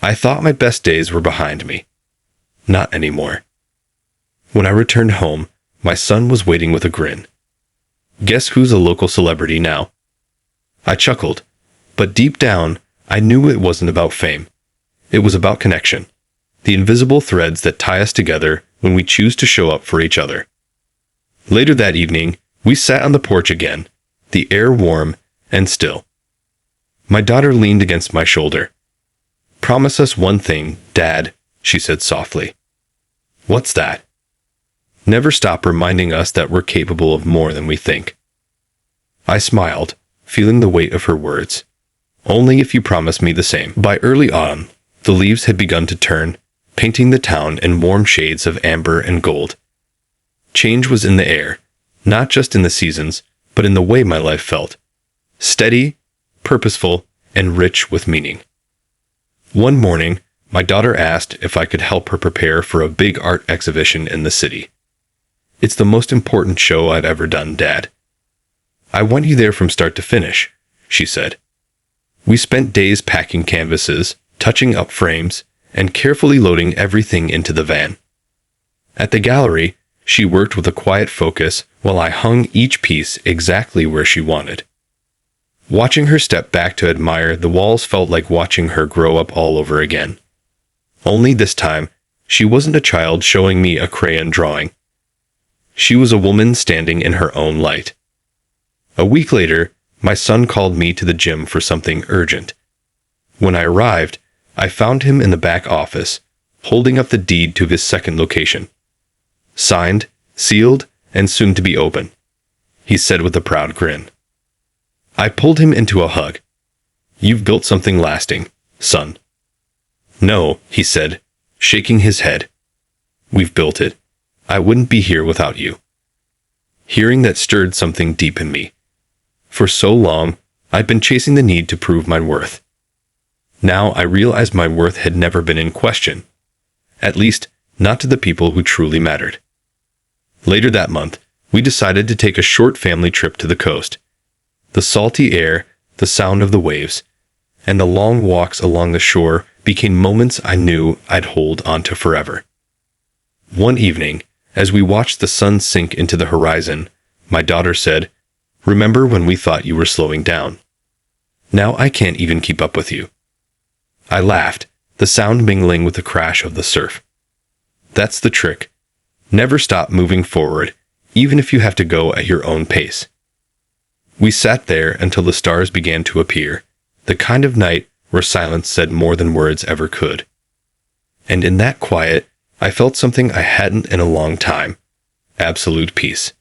"I thought my best days were behind me. Not anymore." When I returned home, my son was waiting with a grin. Guess who's a local celebrity now? I chuckled, but deep down, I knew it wasn't about fame. It was about connection, the invisible threads that tie us together when we choose to show up for each other. Later that evening, we sat on the porch again, the air warm and still. My daughter leaned against my shoulder. "Promise us one thing, Dad," she said softly. "What's that?" "Never stop reminding us that we're capable of more than we think." I smiled, feeling the weight of her words. "Only if you promise me the same." By early autumn, the leaves had begun to turn, painting the town in warm shades of amber and gold. Change was in the air, not just in the seasons, but in the way my life felt. Steady, purposeful, and rich with meaning. One morning, my daughter asked if I could help her prepare for a big art exhibition in the city. "It's the most important show I've ever done, Dad." "I want you there from start to finish," she said. We spent days packing canvases, touching up frames, and carefully loading everything into the van. At the gallery, she worked with a quiet focus while I hung each piece exactly where she wanted. Watching her step back to admire the walls felt like watching her grow up all over again. Only this time, she wasn't a child showing me a crayon drawing. She was a woman standing in her own light. A week later, my son called me to the gym for something urgent. When I arrived, I found him in the back office, holding up the deed to his second location. "Signed, sealed, and soon to be open," he said with a proud grin. I pulled him into a hug. "You've built something lasting, son." "No," he said, shaking his head. "We've built it. I wouldn't be here without you." Hearing that stirred something deep in me. For so long, I'd been chasing the need to prove my worth. Now I realized my worth had never been in question. At least, not to the people who truly mattered. Later that month, we decided to take a short family trip to the coast. The salty air, the sound of the waves, and the long walks along the shore became moments I knew I'd hold onto forever. One evening, as we watched the sun sink into the horizon, my daughter said, "Remember when we thought you were slowing down? Now I can't even keep up with you." I laughed, the sound mingling with the crash of the surf. That's the trick. Never stop moving forward, even if you have to go at your own pace. We sat there until the stars began to appear, the kind of night where silence said more than words ever could. And in that quiet, I felt something I hadn't in a long time: absolute peace.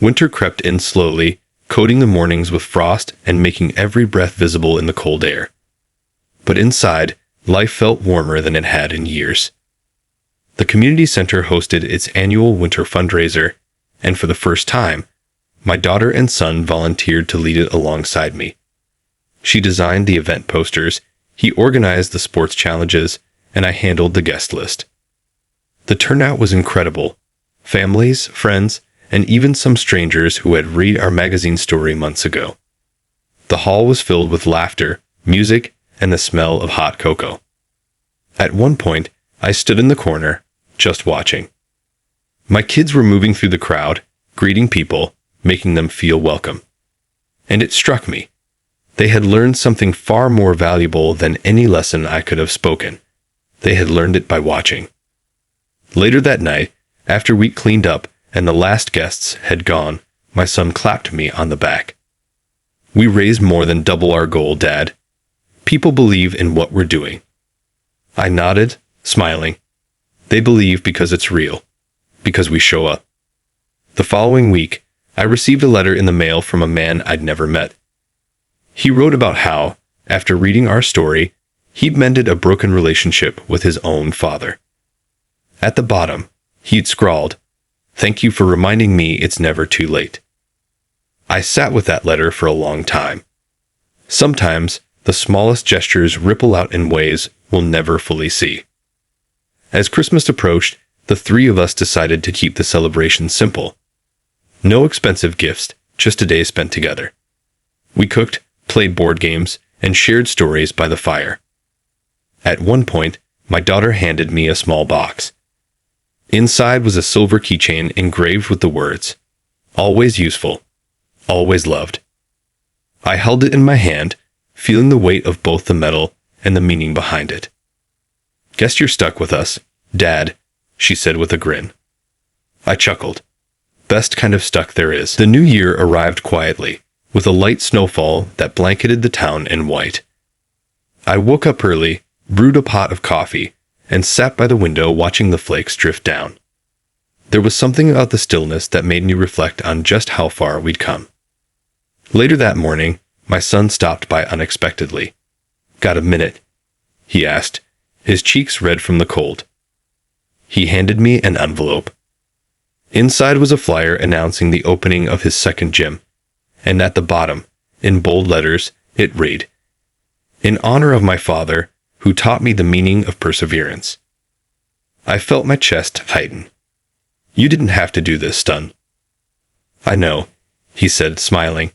Winter crept in slowly, coating the mornings with frost and making every breath visible in the cold air. But inside, life felt warmer than it had in years. The community center hosted its annual winter fundraiser, and for the first time, my daughter and son volunteered to lead it alongside me. She designed the event posters, he organized the sports challenges, and I handled the guest list. The turnout was incredible. Families, friends, and even some strangers who had read our magazine story months ago. The hall was filled with laughter, music, and the smell of hot cocoa. At one point, I stood in the corner, just watching. My kids were moving through the crowd, greeting people, making them feel welcome. And it struck me. They had learned something far more valuable than any lesson I could have spoken. They had learned it by watching. Later that night, after we cleaned up and the last guests had gone, my son clapped me on the back. "We raised more than double our goal, Dad. People believe in what we're doing." I nodded, smiling. They believe because it's real, because we show up. The following week, I received a letter in the mail from a man I'd never met. He wrote about how, after reading our story, he'd mended a broken relationship with his own father. At the bottom, He'd scrawled, "Thank you for reminding me it's never too late." I sat with that letter for a long time. Sometimes, the smallest gestures ripple out in ways we'll never fully see. As Christmas approached, the three of us decided to keep the celebration simple. No expensive gifts, just a day spent together. We cooked, played board games, and shared stories by the fire. At one point, my daughter handed me a small box. Inside was a silver keychain engraved with the words, "Always useful, always loved." I held it in my hand, feeling the weight of both the metal and the meaning behind it. "Guess you're stuck with us, Dad," she said with a grin. I chuckled. Best kind of stuck there is. The new year arrived quietly, with a light snowfall that blanketed the town in white. I woke up early, brewed a pot of coffee, and sat by the window watching the flakes drift down. There was something about the stillness that made me reflect on just how far we'd come. Later that morning, my son stopped by unexpectedly. "Got a minute?" he asked, his cheeks red from the cold. He handed me an envelope. Inside was a flyer announcing the opening of his second gym, and at the bottom, in bold letters, it read, "In honor of my father, who taught me the meaning of perseverance." I felt my chest tighten. "You didn't have to do this, son." "I know," he said, smiling,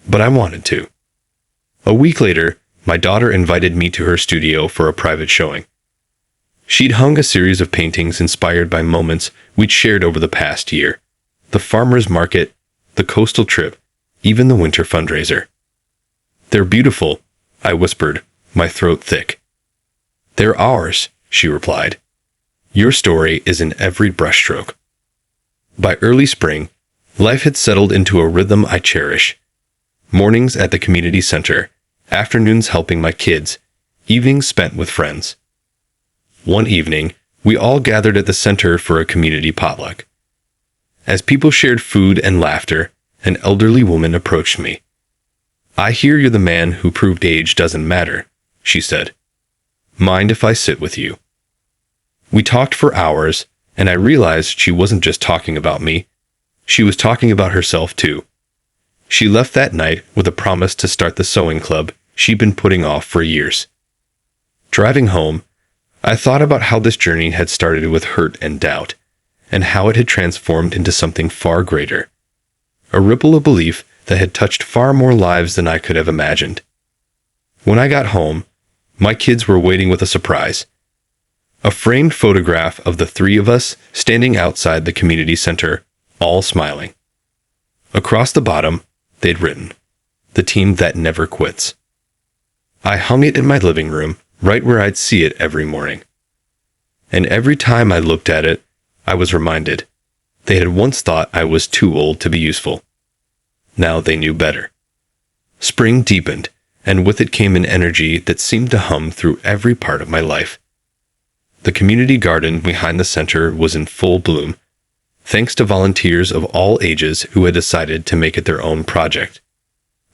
"but I wanted to." A week later, my daughter invited me to her studio for a private showing. She'd hung a series of paintings inspired by moments we'd shared over the past year. The farmer's market, the coastal trip, even the winter fundraiser. "They're beautiful," I whispered, my throat thick. "They're ours," she replied. "Your story is in every brushstroke." By early spring, life had settled into a rhythm I cherish. Mornings at the community center, afternoons helping my kids, evenings spent with friends. One evening, we all gathered at the center for a community potluck. As people shared food and laughter, an elderly woman approached me. "I hear you're the man who proved age doesn't matter," she said. "Mind if I sit with you?" We talked for hours, and I realized she wasn't just talking about me. She was talking about herself too. She left that night with a promise to start the sewing club she'd been putting off for years. Driving home, I thought about how this journey had started with hurt and doubt, and how it had transformed into something far greater. A ripple of belief that had touched far more lives than I could have imagined. When I got home, my kids were waiting with a surprise. A framed photograph of the three of us standing outside the community center, all smiling. Across the bottom, they'd written, "The team that never quits." I hung it in my living room, right where I'd see it every morning. And every time I looked at it, I was reminded, they had once thought I was too old to be useful. Now they knew better. Spring deepened, and with it came an energy that seemed to hum through every part of my life. The community garden behind the center was in full bloom, thanks to volunteers of all ages who had decided to make it their own project.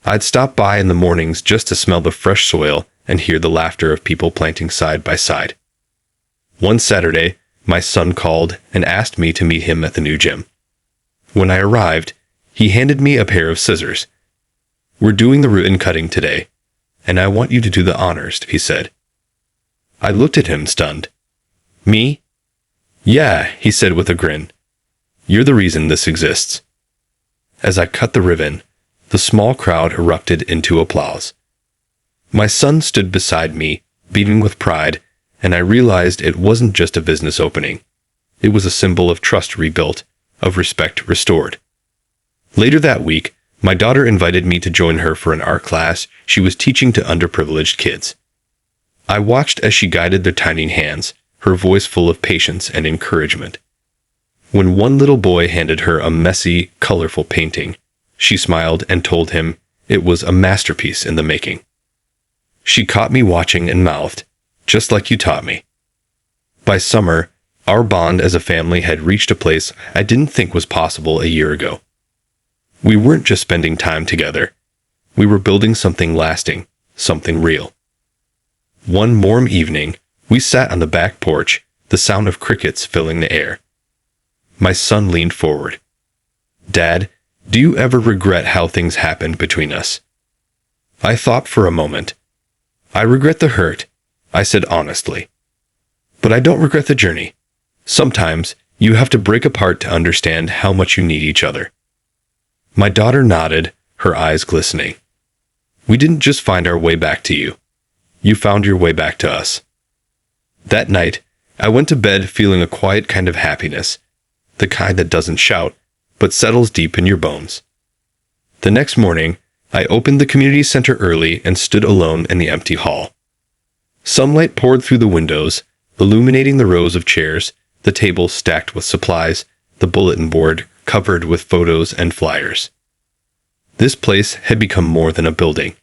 I'd stop by in the mornings just to smell the fresh soil and hear the laughter of people planting side by side. One Saturday, my son called and asked me to meet him at the new gym. When I arrived, he handed me a pair of scissors. "We're doing the ribbon cutting today, and I want you to do the honors," he said. I looked at him, stunned. "Me?" "Yeah," he said with a grin. "You're the reason this exists." As I cut the ribbon, the small crowd erupted into applause. My son stood beside me, beaming with pride, and I realized it wasn't just a business opening. It was a symbol of trust rebuilt, of respect restored. Later that week, my daughter invited me to join her for an art class she was teaching to underprivileged kids. I watched as she guided their tiny hands, her voice full of patience and encouragement. When one little boy handed her a messy, colorful painting, she smiled and told him it was a masterpiece in the making. She caught me watching and mouthed, "Just like you taught me." By summer, our bond as a family had reached a place I didn't think was possible a year ago. We weren't just spending time together. We were building something lasting, something real. One warm evening, we sat on the back porch, the sound of crickets filling the air. My son leaned forward. "Dad, do you ever regret how things happened between us?" I thought for a moment. "I regret the hurt," I said honestly. "But I don't regret the journey. Sometimes you have to break apart to understand how much you need each other." My daughter nodded, her eyes glistening. "We didn't just find our way back to you. You found your way back to us." That night, I went to bed feeling a quiet kind of happiness, the kind that doesn't shout, but settles deep in your bones. The next morning, I opened the community center early and stood alone in the empty hall. Sunlight poured through the windows, illuminating the rows of chairs, the tables stacked with supplies, the bulletin board covered with photos and flyers. This place had become more than a building.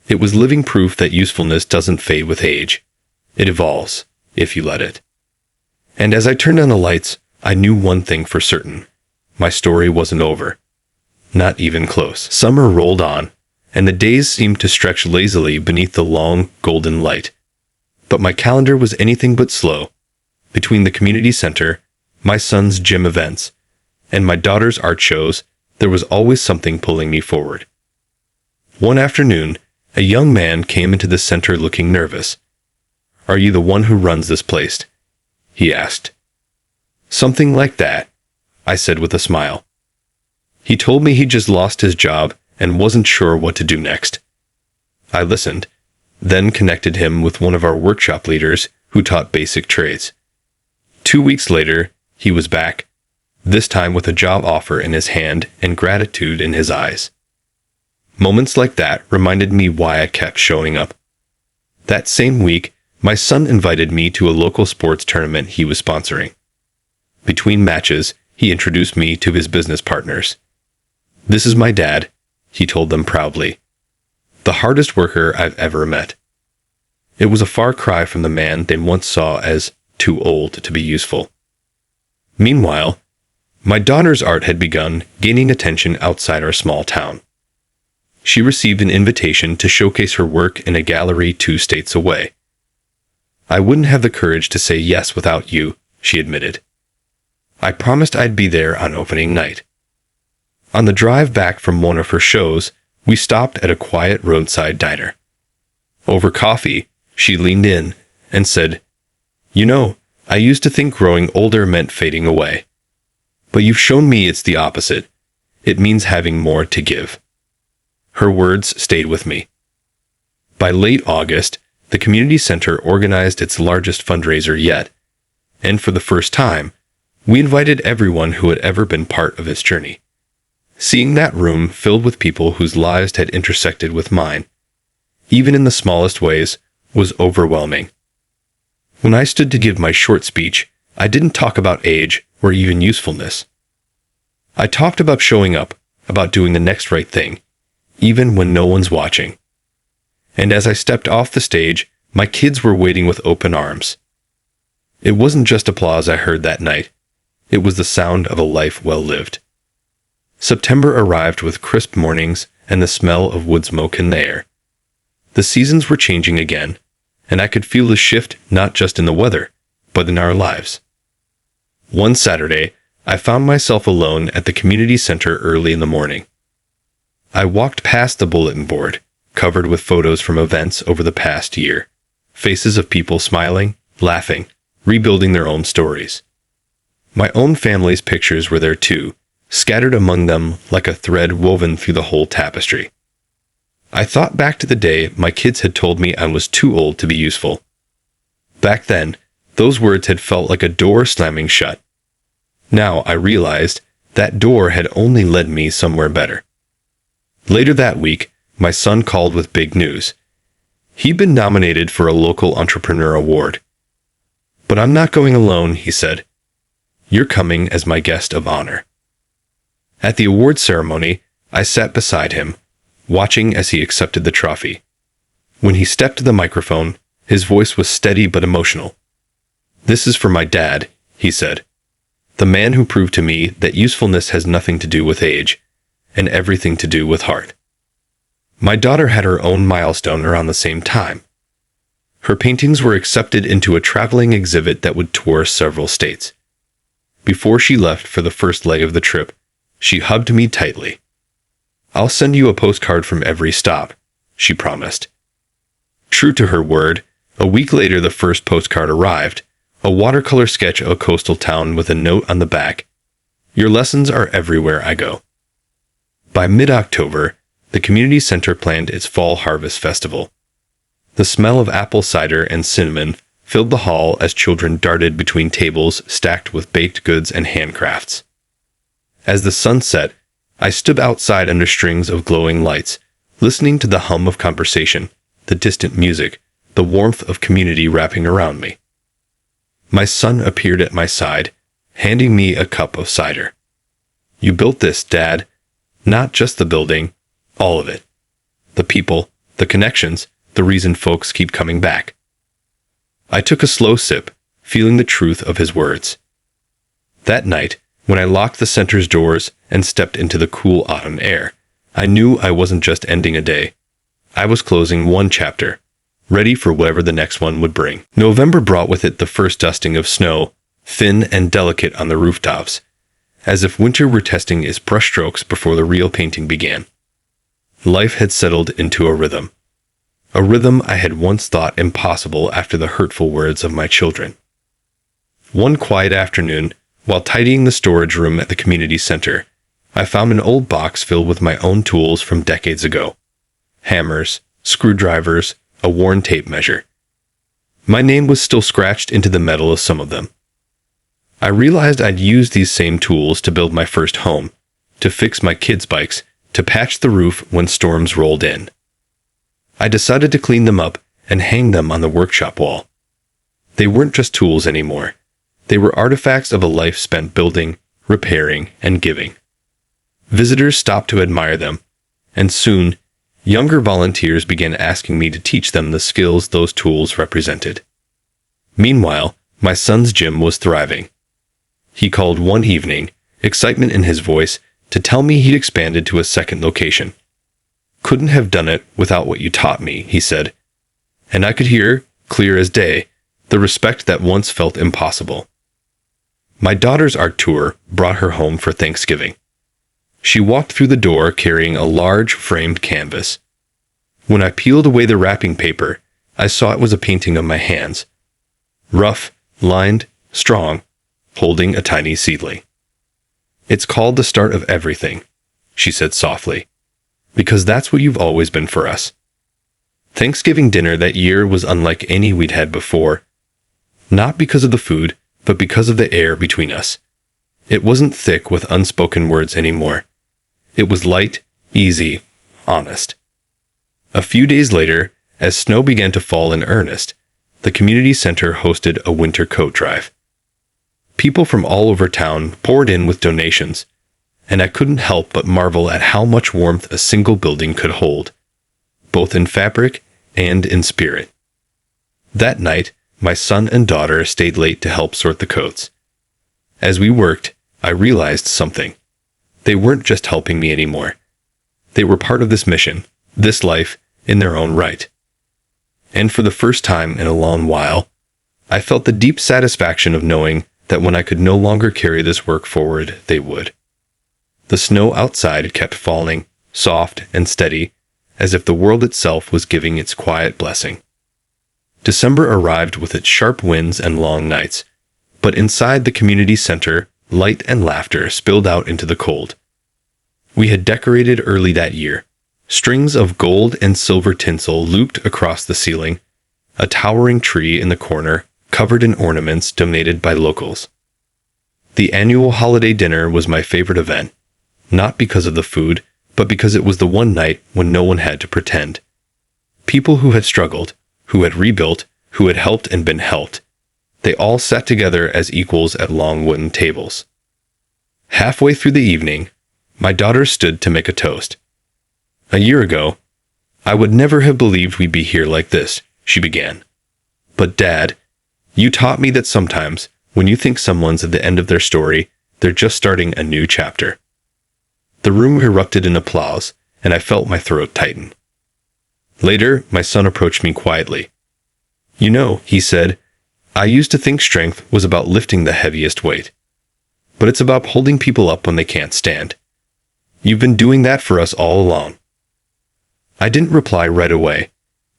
It was living proof that usefulness doesn't fade with age. It evolves, if you let it. And as I turned on the lights, I knew one thing for certain. My story wasn't over. Not even close. Summer rolled on, and the days seemed to stretch lazily beneath the long, golden light. But my calendar was anything but slow. Between the community center, my son's gym events, and my daughter's art shows, there was always something pulling me forward. One afternoon, a young man came into the center looking nervous. "Are you the one who runs this place?" he asked. "Something like that," I said with a smile. He told me he'd just lost his job and wasn't sure what to do next. I listened, then connected him with one of our workshop leaders who taught basic trades. 2 weeks later, he was back, this time with a job offer in his hand and gratitude in his eyes. Moments like that reminded me why I kept showing up. That same week, my son invited me to a local sports tournament he was sponsoring. Between matches, he introduced me to his business partners. "This is my dad," he told them proudly. "The hardest worker I've ever met." It was a far cry from the man they once saw as too old to be useful. Meanwhile, my daughter's art had begun gaining attention outside our small town. She received an invitation to showcase her work in a gallery 2 states away. "I wouldn't have the courage to say yes without you," she admitted. I promised I'd be there on opening night. On the drive back from one of her shows, we stopped at a quiet roadside diner. Over coffee, she leaned in and said, "You know, I used to think growing older meant fading away. But you've shown me it's the opposite. It means having more to give." Her words stayed with me. By late August, the community center organized its largest fundraiser yet, and for the first time, we invited everyone who had ever been part of its journey. Seeing that room filled with people whose lives had intersected with mine, even in the smallest ways, was overwhelming. When I stood to give my short speech, I didn't talk about age or even usefulness. I talked about showing up, about doing the next right thing, even when no one's watching. And as I stepped off the stage, my kids were waiting with open arms. It wasn't just applause I heard that night. It was the sound of a life well lived. September arrived with crisp mornings and the smell of wood smoke in the air. The seasons were changing again, and I could feel the shift not just in the weather, but in our lives. One Saturday, I found myself alone at the community center early in the morning. I walked past the bulletin board, covered with photos from events over the past year, faces of people smiling, laughing, rebuilding their own stories. My own family's pictures were there too, scattered among them like a thread woven through the whole tapestry. I thought back to the day my kids had told me I was too old to be useful. Back then, those words had felt like a door slamming shut. Now I realized that door had only led me somewhere better. Later that week, my son called with big news. He'd been nominated for a local entrepreneur award. "But I'm not going alone," he said. "You're coming as my guest of honor." At the award ceremony, I sat beside him, watching as he accepted the trophy. When he stepped to the microphone, his voice was steady but emotional. "This is for my dad," he said. "The man who proved to me that usefulness has nothing to do with age, and everything to do with heart." My daughter had her own milestone around the same time. Her paintings were accepted into a traveling exhibit that would tour several states. Before she left for the first leg of the trip, she hugged me tightly. "I'll send you a postcard from every stop," she promised. True to her word, a week later the first postcard arrived, a watercolor sketch of a coastal town with a note on the back. "Your lessons are everywhere I go." By mid-October, the community center planned its fall harvest festival. The smell of apple cider and cinnamon filled the hall as children darted between tables stacked with baked goods and handcrafts. As the sun set, I stood outside under strings of glowing lights, listening to the hum of conversation, the distant music, the warmth of community wrapping around me. My son appeared at my side, handing me a cup of cider. "You built this, Dad. Not just the building, all of it. The people, the connections, the reason folks keep coming back." I took a slow sip, feeling the truth of his words. That night, when I locked the center's doors and stepped into the cool autumn air, I knew I wasn't just ending a day. I was closing one chapter, ready for whatever the next one would bring. November brought with it the first dusting of snow, thin and delicate on the rooftops, as if winter were testing its brushstrokes before the real painting began. Life had settled into a rhythm I had once thought impossible after the hurtful words of my children. One quiet afternoon, while tidying the storage room at the community center, I found an old box filled with my own tools from decades ago. Hammers, screwdrivers, a worn tape measure. My name was still scratched into the metal of some of them. I realized I'd used these same tools to build my first home, to fix my kids' bikes, to patch the roof when storms rolled in. I decided to clean them up and hang them on the workshop wall. They weren't just tools anymore. They were artifacts of a life spent building, repairing, and giving. Visitors stopped to admire them, and soon, younger volunteers began asking me to teach them the skills those tools represented. Meanwhile, my son's gym was thriving. He called one evening, excitement in his voice, to tell me he'd expanded to a second location. "Couldn't have done it without what you taught me," he said. And I could hear, clear as day, the respect that once felt impossible. My daughter's art tour brought her home for Thanksgiving. She walked through the door carrying a large framed canvas. When I peeled away the wrapping paper, I saw it was a painting of my hands. Rough, lined, strong, holding a tiny seedling. "It's called the start of everything," she said softly, "because that's what you've always been for us." Thanksgiving dinner that year was unlike any we'd had before. Not because of the food, but because of the air between us. It wasn't thick with unspoken words anymore. It was light, easy, honest. A few days later, as snow began to fall in earnest, the community center hosted a winter coat drive. People from all over town poured in with donations, and I couldn't help but marvel at how much warmth a single building could hold, both in fabric and in spirit. That night, my son and daughter stayed late to help sort the coats. As we worked, I realized something. They weren't just helping me anymore. They were part of this mission, this life, in their own right. And for the first time in a long while, I felt the deep satisfaction of knowing that when I could no longer carry this work forward, they would. The snow outside kept falling, soft and steady, as if the world itself was giving its quiet blessing. December arrived with its sharp winds and long nights, but inside the community center, light and laughter spilled out into the cold. We had decorated early that year. Strings of gold and silver tinsel looped across the ceiling, a towering tree in the corner covered in ornaments donated by locals. The annual holiday dinner was my favorite event, not because of the food, but because it was the one night when no one had to pretend. People who had struggled, who had rebuilt, who had helped and been helped, they all sat together as equals at long wooden tables. Halfway through the evening, my daughter stood to make a toast. "A year ago, I would never have believed we'd be here like this," she began. "But Dad, you taught me that sometimes, when you think someone's at the end of their story, they're just starting a new chapter." The room erupted in applause, and I felt my throat tighten. Later, my son approached me quietly. "You know," he said, "I used to think strength was about lifting the heaviest weight. but it's about holding people up when they can't stand. You've been doing that for us all along." I didn't reply right away.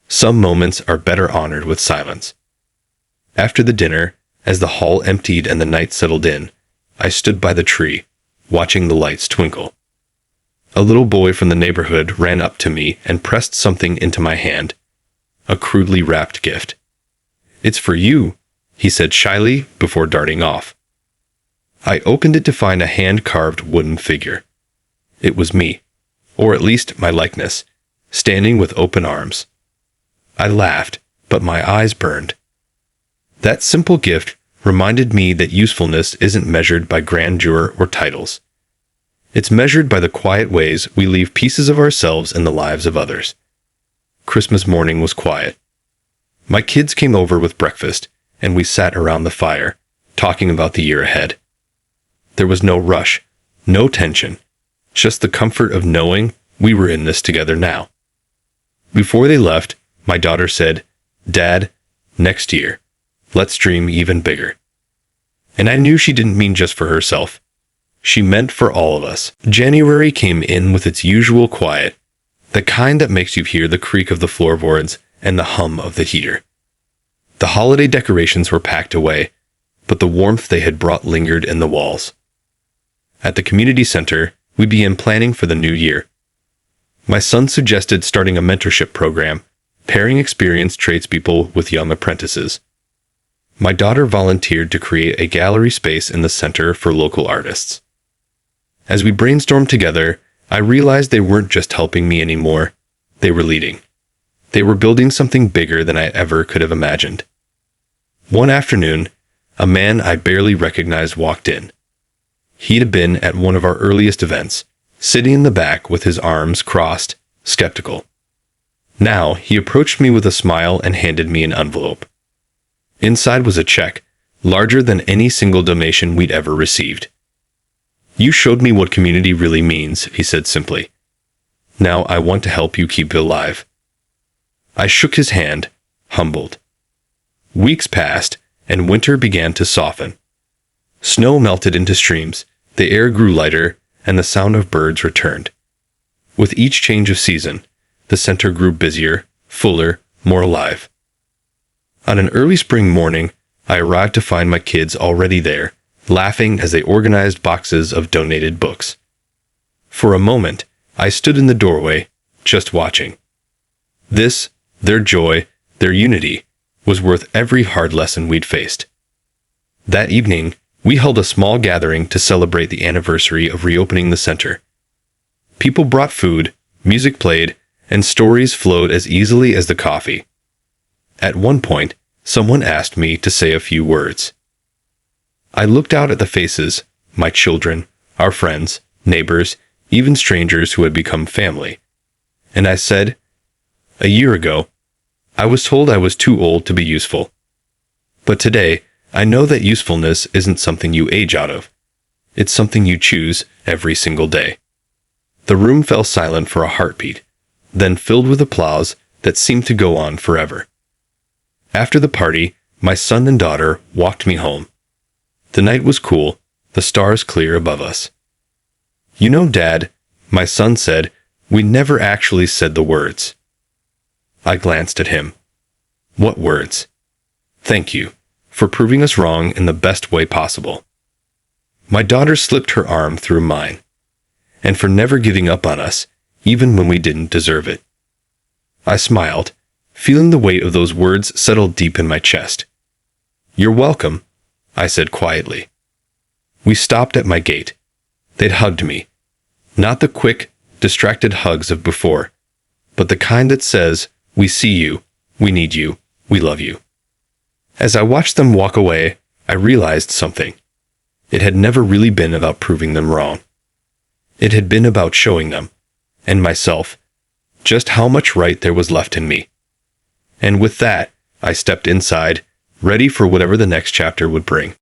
Some moments are better honored with silence. After the dinner, as the hall emptied and the night settled in, I stood by the tree, watching the lights twinkle. A little boy from the neighborhood ran up to me and pressed something into my hand, a crudely wrapped gift. "It's for you," he said shyly before darting off. I opened it to find a hand-carved wooden figure. It was me, or at least my likeness, standing with open arms. I laughed, but my eyes burned. That simple gift reminded me that usefulness isn't measured by grandeur or titles. It's measured by the quiet ways we leave pieces of ourselves in the lives of others. Christmas morning was quiet. My kids came over with breakfast, and we sat around the fire, talking about the year ahead. There was no rush, no tension, just the comfort of knowing we were in this together now. Before they left, my daughter said, "Dad, next year, let's dream even bigger." And I knew she didn't mean just for herself. She meant for all of us. January came in with its usual quiet, the kind that makes you hear the creak of the floorboards and the hum of the heater. The holiday decorations were packed away, but the warmth they had brought lingered in the walls. At the community center, we began planning for the new year. My son suggested starting a mentorship program, pairing experienced tradespeople with young apprentices. My daughter volunteered to create a gallery space in the center for local artists. As we brainstormed together, I realized they weren't just helping me anymore, they were leading. They were building something bigger than I ever could have imagined. One afternoon, a man I barely recognized walked in. He'd have been at one of our earliest events, sitting in the back with his arms crossed, skeptical. Now, he approached me with a smile and handed me an envelope. Inside was a check, larger than any single donation we'd ever received. "You showed me what community really means," he said simply. "Now I want to help you keep it alive." I shook his hand, humbled. Weeks passed, and winter began to soften. Snow melted into streams, the air grew lighter, and the sound of birds returned. With each change of season, the center grew busier, fuller, more alive. On an early spring morning, I arrived to find my kids already there, laughing as they organized boxes of donated books. For a moment, I stood in the doorway, just watching. This, their joy, their unity, was worth every hard lesson we'd faced. That evening, we held a small gathering to celebrate the anniversary of reopening the center. People brought food, music played, and stories flowed as easily as the coffee. At one point, someone asked me to say a few words. I looked out at the faces, my children, our friends, neighbors, even strangers who had become family. And I said, "A year ago, I was told I was too old to be useful. But today, I know that usefulness isn't something you age out of. It's something you choose every single day." The room fell silent for a heartbeat, then filled with applause that seemed to go on forever. After the party, my son and daughter walked me home. The night was cool, the stars clear above us. "You know, Dad," my son said, "we never actually said the words." I glanced at him. "What words?" "Thank you, for proving us wrong in the best way possible." My daughter slipped her arm through mine. "And for never giving up on us, even when we didn't deserve it." I smiled, feeling the weight of those words settle deep in my chest. "You're welcome," I said quietly. We stopped at my gate. They'd hugged me. Not the quick, distracted hugs of before, but the kind that says, "We see you, we need you, we love you." As I watched them walk away, I realized something. It had never really been about proving them wrong. It had been about showing them, and myself, just how much right there was left in me. And with that, I stepped inside, ready for whatever the next chapter would bring.